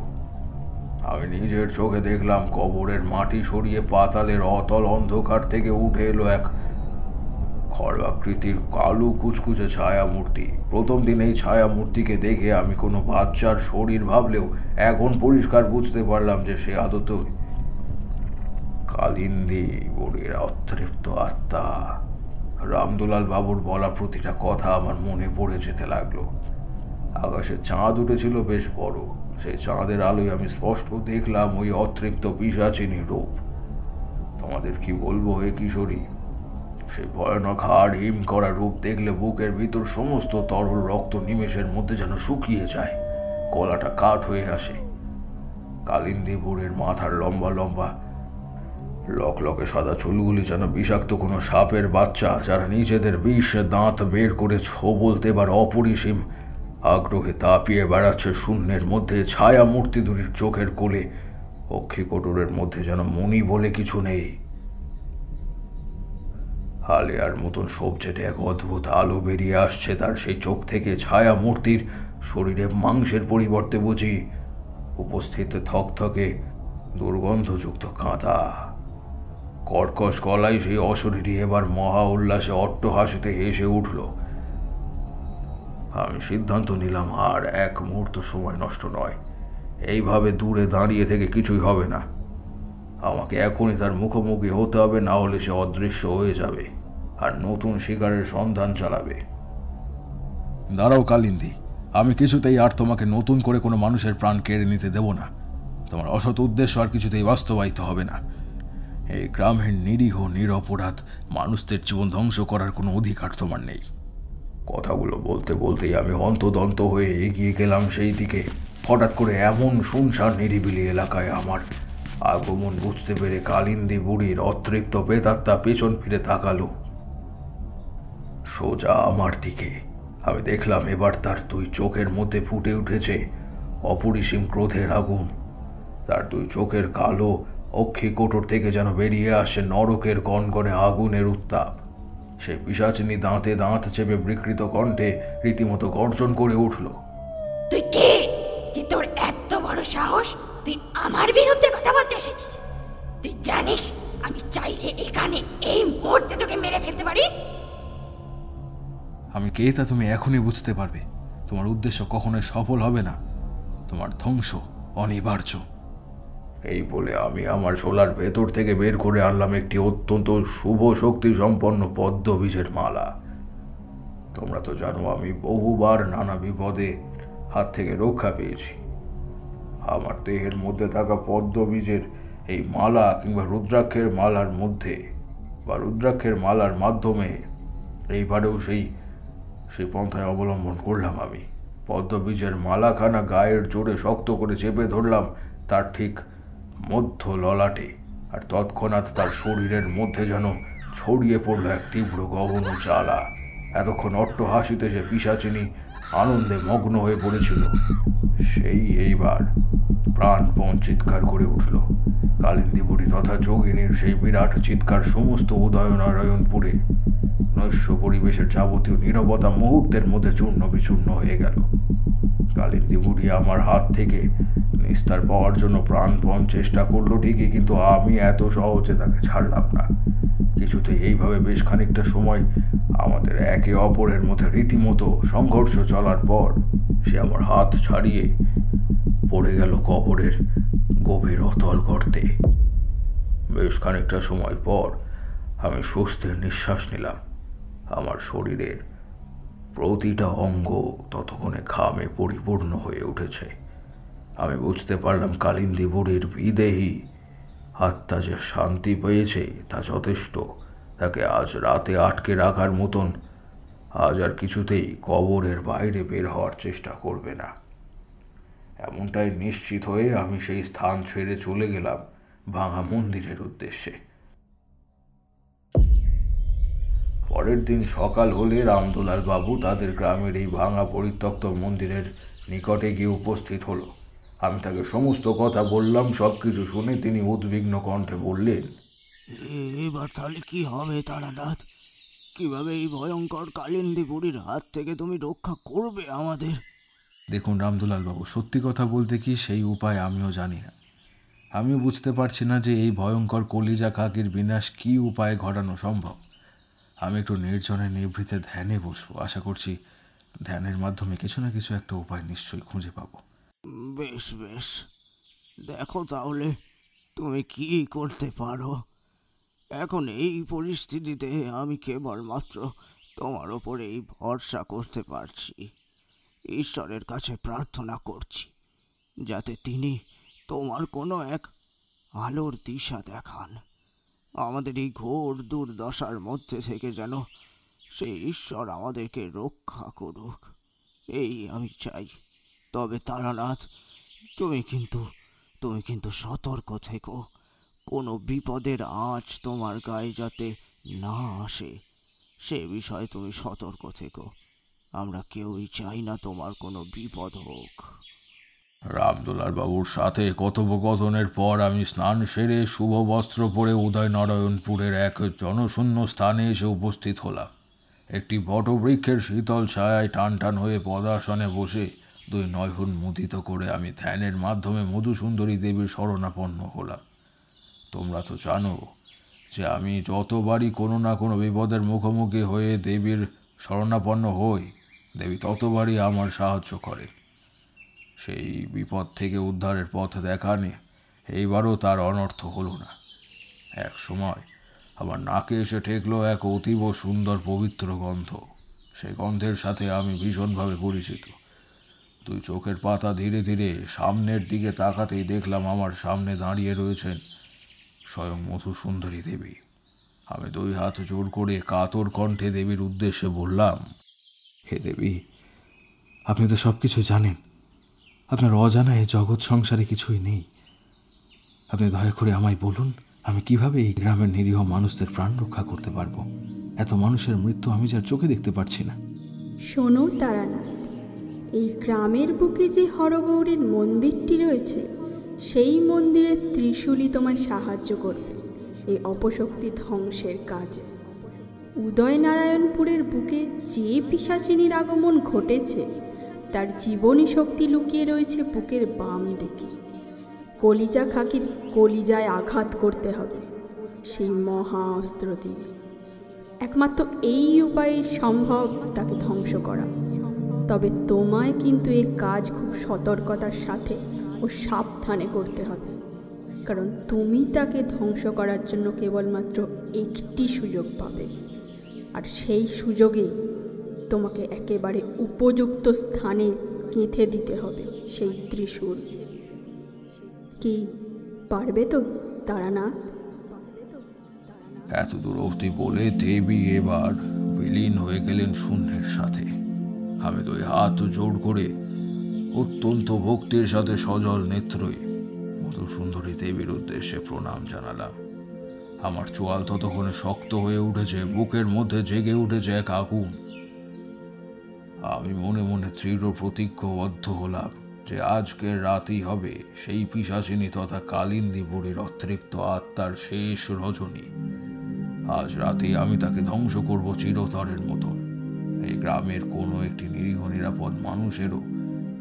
আমি নিজের চোখে দেখলাম কবরের মাটি সরিয়ে পাতালের অতল অন্ধকার থেকে উঠে এলো এক খড়াকৃতির কালো কুচকুচে ছায়া মূর্তি। প্রথম দিন এই ছায়া মূর্তিকে দেখে আমি কোনো বাচ্চার শরীর ভাবলেও এখন পরিষ্কার বুঝতে পারলাম যে সে আদতে কালিন্দী বুড়ির অতৃপ্ত আত্মা। রামদুলাল বাবুর বলা প্রতিটা কথা আমার মনে পড়ে যেতে লাগলো। আকাশে চাঁদ উঠেছিল বেশ বড়। সেই চাঁদের আলোয় আমি স্পষ্ট দেখলাম ওই অতৃপ্ত পিশাচিনী রূপ। তোমাদের কি বলবো হে কিশোরী, সেই ভয়ানক হাড় হিম করা রূপ দেখলে বুকের ভিতর সমস্ত তরল রক্ত নিমেষের মধ্যে যেন শুকিয়ে যায়, গলাটা কাঠ হয়ে আসে। কালিন্দী বুড়ির মাথার লম্বা লম্বা লকলকে সাদা চুলগুলি যেন বিষাক্ত কোনো সাপের বাচ্চা, যারা নিজেদের বিষ দাঁত বের করে ছোবল দেবার অপরিসীম আগ্রহে তাপিয়ে বেড়াচ্ছে শূন্যের মধ্যে। ছায়া মূর্তি দুটির চোখের কোলে অক্ষিকোটরের মধ্যে যেন মণি বলে কিছু নেই। হালিয়ার মতন সবচেয়ে এক অদ্ভুত আলো বেরিয়ে আসছে তার সেই চোখ থেকে। ছায়া মূর্তির শরীরে মাংসের পরিবর্তে বুঝি উপস্থিত থকথকে দুর্গন্ধযুক্ত কাঁথা। কর্কশ গলায় সেই অশরীরী এবার মহা উল্লাসে অট্টহাসিতে হেসে উঠল। আমি সিদ্ধান্ত নিলাম আর এক মুহূর্ত সময় নষ্ট নয়। এইভাবে দূরে দাঁড়িয়ে থেকে কিছুই হবে না। আমাকে এখনই তার মুখোমুখি হতে হবে, না হলে সে অদৃশ্য হয়ে যাবে আর নতুন শিকারের সন্ধান চালাবে। দাঁড়াও কালিন্দী, আমি কিছুতেই আর তোমাকে নতুন করে কোনো মানুষের প্রাণ কেড়ে নিতে দেব না। তোমার অসৎ উদ্দেশ্য আর কিছুতেই বাস্তবায়িত হবে না। এই গ্রামের নিরীহ নিরপরাধ মানুষদের জীবন ধ্বংস করার কোনো অধিকার তোমার নেই। কথাগুলো বলতে বলতেই আমি হন্তদন্ত হয়ে এগিয়ে গেলাম সেই দিকে। হঠাৎ করে এমন শুনশান নিরিবিলি এলাকায় আমার আগমন বুঝতে পেরে কালিন্দী বুড়ির অতৃপ্ত প্রেতাত্মা পেছন ফিরে তাকালো সোজা আমার দিকে। আমি দেখলাম এবার তার দুই চোখের মধ্যে ফুটে উঠেছে অপরিসীম ক্রোধের আগুন। তার দুই চোখের কালো অক্ষিকোটর থেকে যেন বেরিয়ে আসে নরকের গনগনে আগুনের উত্তাপ। সেই পিশাচিনী দাঁতে দাঁত চেপে বিকৃত কণ্ঠে রীতিমতো গর্জন করে উঠল। তুই কে যে তোর এত বড় সাহস? তুই আমার বিরুদ্ধে কথা বলতে এসেছিস? তুই জানিস আমি চাইলে এখানে এই মুহূর্তে তোকে মেরে ফেলতে পারি। আমি কে তা তুমি এখনই বুঝতে পারবে। তোমার উদ্দেশ্য কখনোই সফল হবে না, তোমার ধ্বংস অনিবার্য। এই বলে আমি আমার ঝোলার ভেতর থেকে বের করে আনলাম একটি অত্যন্ত শুভ শক্তি সম্পন্ন পদ্মবীজের মালা। তোমরা তো জানো আমি বহুবার নানা বিপদে হাত থেকে রক্ষা পেয়েছি। আমার দেহের মধ্যে থাকা পদ্মবীজের এই মালা কিংবা রুদ্রাক্ষের মালার মধ্যে বা রুদ্রাক্ষের মালার মাধ্যমে এইবারেও সেই পন্থায় অবলম্বন করলাম। আমি পদ্মবীজের মালাখানা গায়ের জোরে শক্ত করে চেপে ধরলাম তার ঠিক মধ্য ললাটে, আর তৎক্ষণাৎ তার শরীরের মধ্যে যেন ছড়িয়ে পড়ল এক তীব্র গহন জ্বালা। এতক্ষণ অট্ট হাসিতে সে পিশাচিনী আনন্দে মগ্ন হয়ে পড়েছিল, সেই এইবার প্রাণপণ চিৎকার করে উঠল। কালিন্দী বুড়ি তথা যোগিনীর সেই বিরাট চিৎকার সমস্ত উদয়নারায়ণপুরে নৈশ পরিবেশের যাবতীয় নীরবতা মুহূর্তের মধ্যে চূর্ণ বিচূর্ণ হয়ে গেল। কালিন্দী বুড়ি আমার হাত থেকে নিস্তার পাওয়ার জন্য প্রাণপণ চেষ্টা করলো ঠিকই, কিন্তু আমি এত সহজে তাকে ছাড়লাম না। কিছুতেই এইভাবে বেশ খানিকটা সময় আমাদের একে অপরের মধ্যে রীতিমতো সংঘর্ষ চলার পর সে আমার হাত ছাড়িয়ে পড়ে গেল কবরের গভীর অতল গর্তে। বেশ খানিকটা সময় পর আমি স্বস্তির নিঃশ্বাস নিলাম। আমার শরীরের প্রতিটা অঙ্গ ততক্ষণে ঘামে পরিপূর্ণ হয়ে উঠেছে। আমি বুঝতে পারলাম কালিন্দী বুড়ির বিদেহী আত্মা যে শান্তি পেয়েছে তা যথেষ্ট। তাকে আজ রাতে আটকে রাখার মতন আজ আর কিছুতেই কবরের বাইরে বের হওয়ার চেষ্টা করবে না। এমনটাই নিশ্চিত হয়ে আমি সেই স্থান ছেড়ে চলে গেলাম ভাঙা মন্দিরের উদ্দেশ্যে। পরের দিন সকাল হলে রামদুলাল বাবু তাদের গ্রামের এই ভাঙা পরিত্যক্ত মন্দিরের নিকটে গিয়ে উপস্থিত হলো। আমি তাকে সমস্ত কথা বললাম। সবকিছু শুনে তিনি উদ্বিগ্ন কণ্ঠে বললেন, এবার তাহলে কি হবে তারানাথ? কিভাবে এই ভয়ঙ্কর কালিন্দী বুড়ির হাত থেকে তুমি রক্ষা করবে আমাদের? দেখুন রামদুলাল বাবু, সত্যি কথা বলতে কি সেই উপায় আমিও জানি না। আমিও বুঝতে পারছি না যে এই ভয়ঙ্কর কলিজা কাকির বিনাশ কি উপায়ে ঘটানো সম্ভব। আমি একটু নির্জনে নিভৃতে ধ্যানে বসবো। আশা করছি ধ্যানের মাধ্যমে কিছু না কিছু একটা উপায় নিশ্চয়ই খুঁজে পাবো। বেশ বেশ, দেখো তাহলে তুমি কি করতে পারো। এখন এই পরিস্থিতিতে আমি কেবলমাত্র তোমার ওপরেই ভরসা করতে পারছি। ঈশ্বরের কাছে প্রার্থনা করছি যাতে তিনি তোমার কোনো এক আলোর দিশা দেখান। আমাদের এই ঘোর দুর্দশার মধ্যে থেকে যেন সেই ঈশ্বর আমাদেরকে রক্ষা করুক, এই আমি চাই। তবে তারানাথ, তুমি কিন্তু সতর্ক থেকো। কোনো বিপদের আঁচ তোমার গায়ে যাতে না আসে সে বিষয়ে তুমি সতর্ক থেকো। আমরা কেউই চাই না তোমার কোনো বিপদ হোক। রামদুলাল বাবুর সাথে কথোপকথনের পর আমি স্নান সেরে শুভ বস্ত্র পরে উদয়নারায়ণপুরের এক জনশূন্য স্থানে এসে উপস্থিত হলাম। একটি বটবৃক্ষের শীতল ছায়ায় টান টান হয়ে পদাসনে বসে দুই নয়ন মুদিত করে আমি ধ্যানের মাধ্যমে মধুসুন্দরী দেবীর শরণাপন্ন হলাম। তোমরা তো জানো যে আমি যতবারই কোনো না কোনো বিপদের মুখোমুখি হয়ে দেবীর শরণাপন্ন হই, দেবী ততবারই আমার সাহায্য করেন। সেই বিপদ থেকে উদ্ধারের পথ দেখানে এইবারও তার অনর্থ হলো না। এক সময় আমার নাকে এসে ঠেকলো এক অতীব সুন্দর পবিত্র গন্ধ। সেই গন্ধের সাথে আমি ভীষণভাবে পরিচিত। দুই চোখের পাতা ধীরে ধীরে সামনের দিকে তাকাতেই দেখলাম আমার সামনে দাঁড়িয়ে রয়েছেন স্বয়ং মধুসুন্দরী দেবী। আমি দুই হাত জোর করে কাতর কণ্ঠে দেবীর উদ্দেশ্যে বললাম, হে দেবী, আপনি তো সব কিছু জানেন। আপনার অজানা এই জগৎ সংসারে কিছুই নেই। আপনি দয়া করে আমায় বলুন, আমি কিভাবে এই গ্রামের নিরীহ মানুষদের প্রাণ রক্ষা করতে পারবো? এত মানুষের মৃত্যু আমি যার চোখে দেখতে পারছি না। শোনো তারানাথ, এই গ্রামের বুকে যে হরগৌরীর মন্দিরটি রয়েছে, সেই মন্দিরের ত্রিশূলই তোমায় সাহায্য করবে এই অপশক্তি ধ্বংসের কাজে। উদয়নারায়ণপুরের বুকে যে পিশাচিনীর আগমন ঘটেছে, তার জীবনী শক্তি লুকিয়ে রয়েছে বুকের বাম দিকে। কলিজা খাকির কলিজায় আঘাত করতে হবে সেই মহা অস্ত্র দিয়ে। একমাত্র এই উপায়ে সম্ভব তাকে ধ্বংস করা। তবে তোমায় কিন্তু এই কাজ খুব সতর্কতার সাথে ও সাবধানে করতে হবে, কারণ তুমি তাকে ধ্বংস করার জন্য কেবলমাত্র একটি সুযোগ পাবে, আর সেই সুযোগে তোমাকে একেবারে উপযুক্ত স্থানে গেঁথে দিতে হবে সেই ত্রিশূল। কি পারবে তো তারানাথ? এত দূর অবধি বলে দেবী এবার বিলীন হয়ে গেলেন শূন্যের সাথে। আমি দুই হাত জোড় করে অত্যন্ত ভক্তির সাথে সজল নেত্রে মধুসুন্দরী দেবীর উদ্দেশ্যে প্রণাম জানালাম। আমার চোয়াল ততক্ষণে শক্ত হয়ে উঠেছে, বুকের মধ্যে জেগে উঠেছে এক আগুন। আমি মনে মনে দৃঢ় প্রতিজ্ঞবদ্ধ হলাম যে আজকের রাতই হবে সেই পিশাচিনী তথা কালিন্দী বুড়ির অতৃপ্ত আত্মার শেষ রজনী। আজ রাতেই আমি তাকে ধ্বংস করব চিরতরের মতন। এই গ্রামের কোনো একটি নিরীহ নিরাপদ মানুষেরও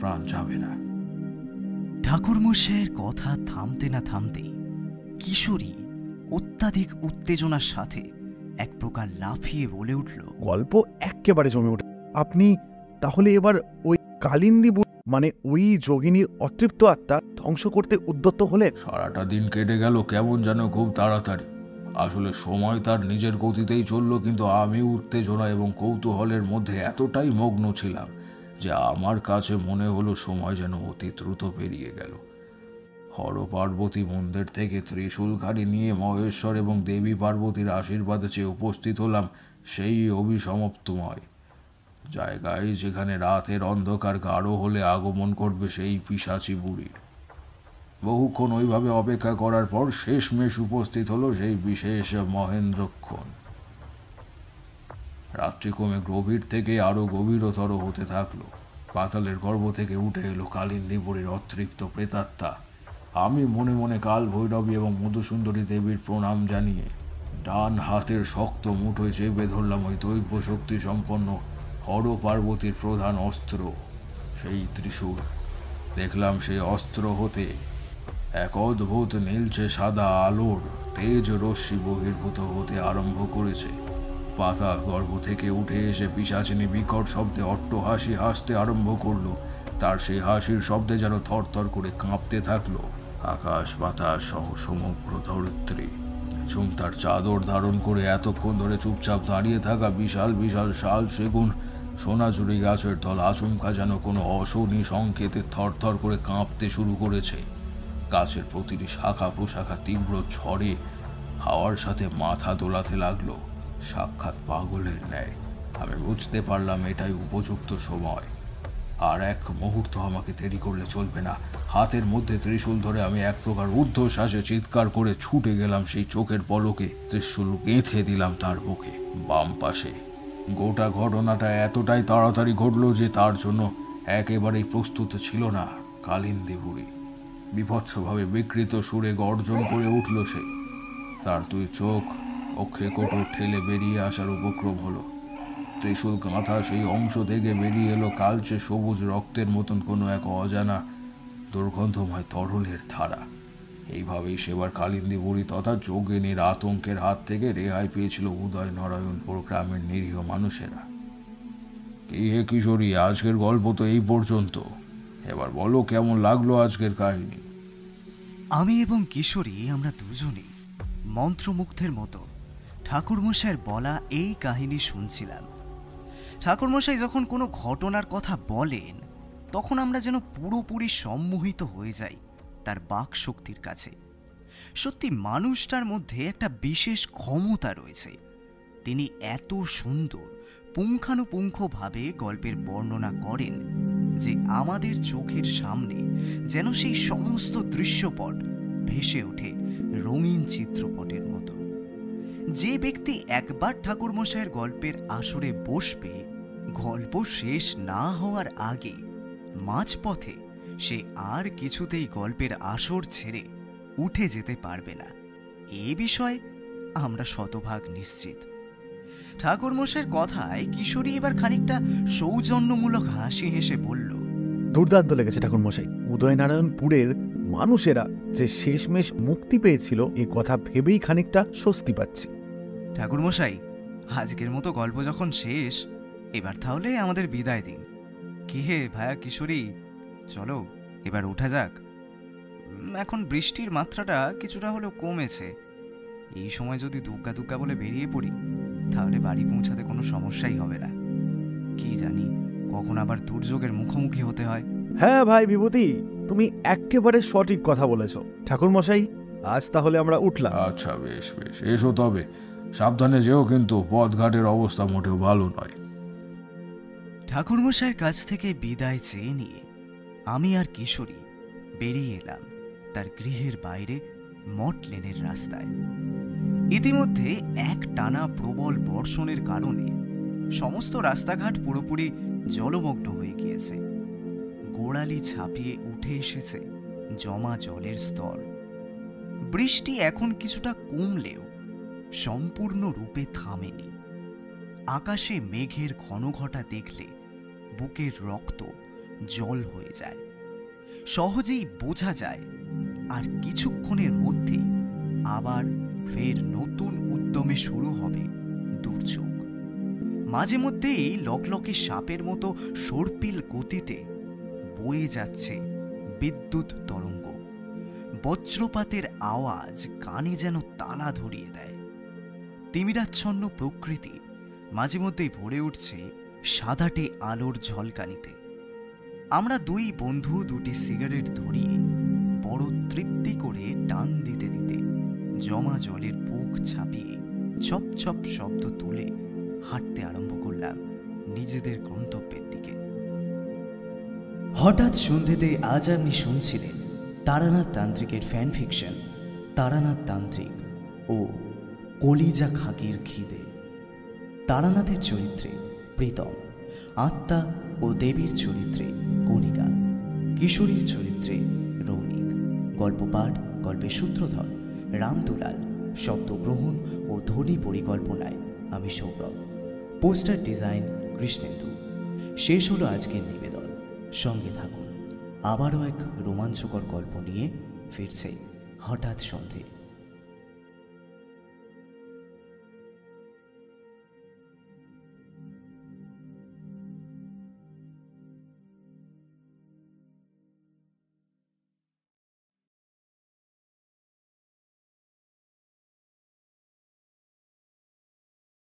প্রাণ যাবে না। ঠাকুরমশাইয়ের কথা থামতে না থামতেই কিশোরী অত্যাধিক উত্তেজনার সাথে এক প্রকার লাফিয়ে বলে উঠল, গল্প একেবারে জমে ওঠে। আপনি তাহলে এবার ওই কালিন্দী মানে ওই যোগিনীর অতৃপ্ত আত্মা ধ্বংস করতে উদ্যত হলেন? সারাটা দিন কেটে গেল কেমন যেন খুব তাড়াতাড়ি। আসলে সময় তার নিজের গতিতেই চলল, কিন্তু আমি উত্তেজনা এবং কৌতূহলের মধ্যে এতটাই মগ্ন ছিলাম যে আমার কাছে মনে হলো সময় যেন অতি দ্রুত পেরিয়ে গেল। হর পার্বতী মন্দির থেকে ত্রিশূলখানি নিয়ে মহেশ্বর এবং দেবী পার্বতীর আশীর্বাদে চেয়ে উপস্থিত হলাম সেই অভিসমাপ্তময় জায়গায়, যেখানে রাতের অন্ধকার গাঢ় হলে আগমন করবে সেই পিশাচী বুড়ির। বহুক্ষণ ওইভাবে অপেক্ষা করার পর শেষমেশ উপস্থিত হলো সেই বিশেষ মহেন্দ্রক্ষণ। রাত্রি ক্রমে গভীর থেকে আরো গভীরতর হতে থাকলো। পাতালের গর্ভ থেকে উঠে এলো কালিন্দী বুড়ির অতৃপ্ত প্রেতাত্মা। আমি মনে মনে কাল ভৈরবী এবং মধুসুন্দরী দেবীর প্রণাম জানিয়ে ডান হাতের শক্ত মুঠোয় চেপে ধরলাম ওই দৈব শক্তি সম্পন্ন হর পার্বতীর প্রধান অস্ত্র, সেই ত্রিশূল। দেখলাম সেই অস্ত্র হতে এক অদ্ভুত নীলচে সাদা আলোর তেজ রশ্মি বহির্ভূত হতে আরম্ভ করেছে। পাতাল গর্ভ থেকে উঠে এসে পিশাচিনী বিকট শব্দে অট্টহাসি হাসতে আরম্ভ করলো। তার সেই হাসির শব্দে যেন থরথর করে কাঁপতে থাকলো আকাশ বাতাস সহ সমগ্র ধরিত্রী। ঝুমতার চাদর ধারণ করে এতক্ষণ ধরে চুপচাপ দাঁড়িয়ে থাকা বিশাল বিশাল শাল সেগুন সোনাঝুরি গাছের দল আচমকা যেন কোনো অশনি সংকেতে থরথর করে কাঁপতে শুরু করেছে। গাছের প্রতিটি শাখা প্রশাখা তীব্র ঝড়ে হাওয়ার সাথে মাথা দোলাতে লাগলো সাক্ষাৎ পাগলের ন্যায়। আমি বুঝতে পারলাম এটাই উপযুক্ত সময়। আর এক মুহূর্ত আমাকে দেরি করলে চলবে না। হাতের মধ্যে ত্রিশূল ধরে আমি এক প্রকার ঊর্ধ্বশ্বাসে চিৎকার করে ছুটে গেলাম সেই চোখের পলকে। ত্রিশূল গেঁথে দিলাম তার বুকে বাম পাশে। গোটা ঘটনাটা এতটাই তাড়াতাড়ি ঘটলো যে তার জন্য একেবারেই প্রস্তুত ছিল না কালিন্দী বুড়ি। বিভৎসভাবে বিকৃত সুরে গর্জন করে উঠল সে। তার দুই চোখ অক্ষে কোটর ঠেলে বেরিয়ে আসার উপক্রম হলো। ত্রিশূল গাঁথা সেই অংশ থেকে বেরিয়ে এলো কালচে সবুজ রক্তের মতন কোনো এক অজানা দুর্গন্ধময় তরলের ধারা। এইভাবেই সেবার কালিন্দী বুড়ি তথা যোগিনীর আতঙ্কের হাত থেকে রেহাই পেয়েছিল উদয়নারায়ণপুর গ্রামের নিরীহ মানুষেরা। কি হে কিশোরী, আজকের গল্প তো এই পর্যন্ত। এবার বলো কেমন লাগলো আজকের কাহিনী। আমি এবং কিশোরী আমরা দুজনেই মন্ত্রমুগ্ধের মতো ঠাকুরমশাইয়ের বলা এই কাহিনী শুনছিলাম। ঠাকুরমশাই যখন কোনো ঘটনার কথা বলেন তখন আমরা যেন পুরোপুরি সম্মোহিত হয়ে যাই তার বাক শক্তির কাছে। সত্যি মানুষটার মধ্যে একটা বিশেষ ক্ষমতা রয়েছে। তিনি এত সুন্দর পুঙ্খানুপুঙ্খভাবে গল্পের বর্ণনা করেন যে আমাদের চোখের সামনে যেন সেই সমস্ত দৃশ্যপট ভেসে ওঠে রঙিন চিত্রপটের মতো। যে ব্যক্তি একবার ঠাকুরমশাইয়ের গল্পের আসরে বসবে, গল্প শেষ না হওয়ার আগে মাঝপথে সে আর কিছুতেই গল্পের আসর ছেড়ে উঠে যেতে পারবে না, এ বিষয়ে আমরা শতভাগ নিশ্চিত। ঠাকুরমশাইয়ের কথায় কিশোরী এবার খানিকটা সৌজন্যমূলক হাসি হেসে বলল, দুর্দান্ত লেগেছে ঠাকুরমশাই। উদয়নারায়ণপুরের মানুষেরা যে শেষমেশ মুক্তি পেয়েছিল এ কথা ভেবেই খানিকটা স্বস্তি পাচ্ছি। ঠাকুরমশাই, আজকের মতো গল্প যখন শেষ, এবার তাহলে আমাদের বিদায় দিন। কি হে ভায়া কিশোরী, চলো এবার ওঠা যাক। এখন বৃষ্টির মাত্রাটা কিছুটা হলেও কমেছে। এই সময় যদি দুগ্গা দুগ্গা বলে বেরিয়ে পড়ি তাহলে বাড়ি পৌঁছাতে কোনো সমস্যাই হবে না। কি জানি কখন আবার দুর্যোগের মুখোমুখি হতে হয়। হ্যাঁ ভাই বিভূতি, তুমি একেবারে সঠিক কথা বলেছ। ঠাকুরমশাই, আজ তাহলে আমরা উঠলাম। আচ্ছা, বেশ বেশ, এসো তবে। সাবধানে যেও, কিন্তু পথঘাটের অবস্থা মোটেও ভালো নয়। ঠাকুরমশাইয়ের কাছ থেকে বিদায় চেয়ে নিয়ে আমি আর কিশোরী বেরিয়ে এলাম তার গৃহের বাইরে মঠ লেনের রাস্তায়। ইতিমধ্যে এক টানা প্রবল বর্ষণের কারণে সমস্ত রাস্তাঘাট পুরোপুরি জলমগ্ন হয়ে গিয়েছে। গোড়ালি ছাপিয়ে উঠে এসেছে জমা জলের স্তর। বৃষ্টি এখন কিছুটা কমলেও সম্পূর্ণরূপে থামেনি। আকাশে মেঘের ঘনঘটা দেখলে বুকের রক্ত জল হয়ে যায়। সহজেই বোঝা যায় আর কিছুক্ষণের মধ্যে আবার ফের নতুন উদ্যমে শুরু হবে দুর্যোগ। মাঝে মধ্যেই লকলকে সাপের মতো সর্পিল গতিতে বয়ে যাচ্ছে বিদ্যুৎ তরঙ্গ। বজ্রপাতের আওয়াজ কানে যেন তালা ধরিয়ে দেয়। তিমিরাচ্ছন্ন প্রকৃতি মাঝে মধ্যেই ভরে উঠছে সাদাটে আলোর ঝলকানিতে। আমরা দুই বন্ধু দুটি সিগারেট ধরিয়ে বড় তৃপ্তি করে টান দিতে দিতে জমা জলের বুক ছাপিয়ে ছপ ছপ শব্দ তুলে হাঁটতে আরম্ভ করলাম নিজেদের গন্তব্যের দিকে। হঠাৎ সন্ধ্যেতে আজ আপনি শুনছিলেন তারানাথ তান্ত্রিকের ফ্যান ফিকশন তারানাথ তান্ত্রিক ও কলিজা খাকির খিদে। তারানাথের চরিত্রে প্রীতম, আত্মা ও দেবীর চরিত্রে কণিকা, কিশোরীর চরিত্রে রৌনিক। গল্প পাঠ, গল্পের সূত্রধর রামদুলাল, শব্দগ্রহণ ও ধ্বনি পরিকল্পনায় আমি সৌরভ, পোস্টার ডিজাইন কৃষ্ণেন্দু। শেষ হলো আজকের নিবেদন। সঙ্গে থাকুন, আবারও এক রোমাঞ্চকর গল্প নিয়ে ফিরছে হঠাৎ সন্ধে।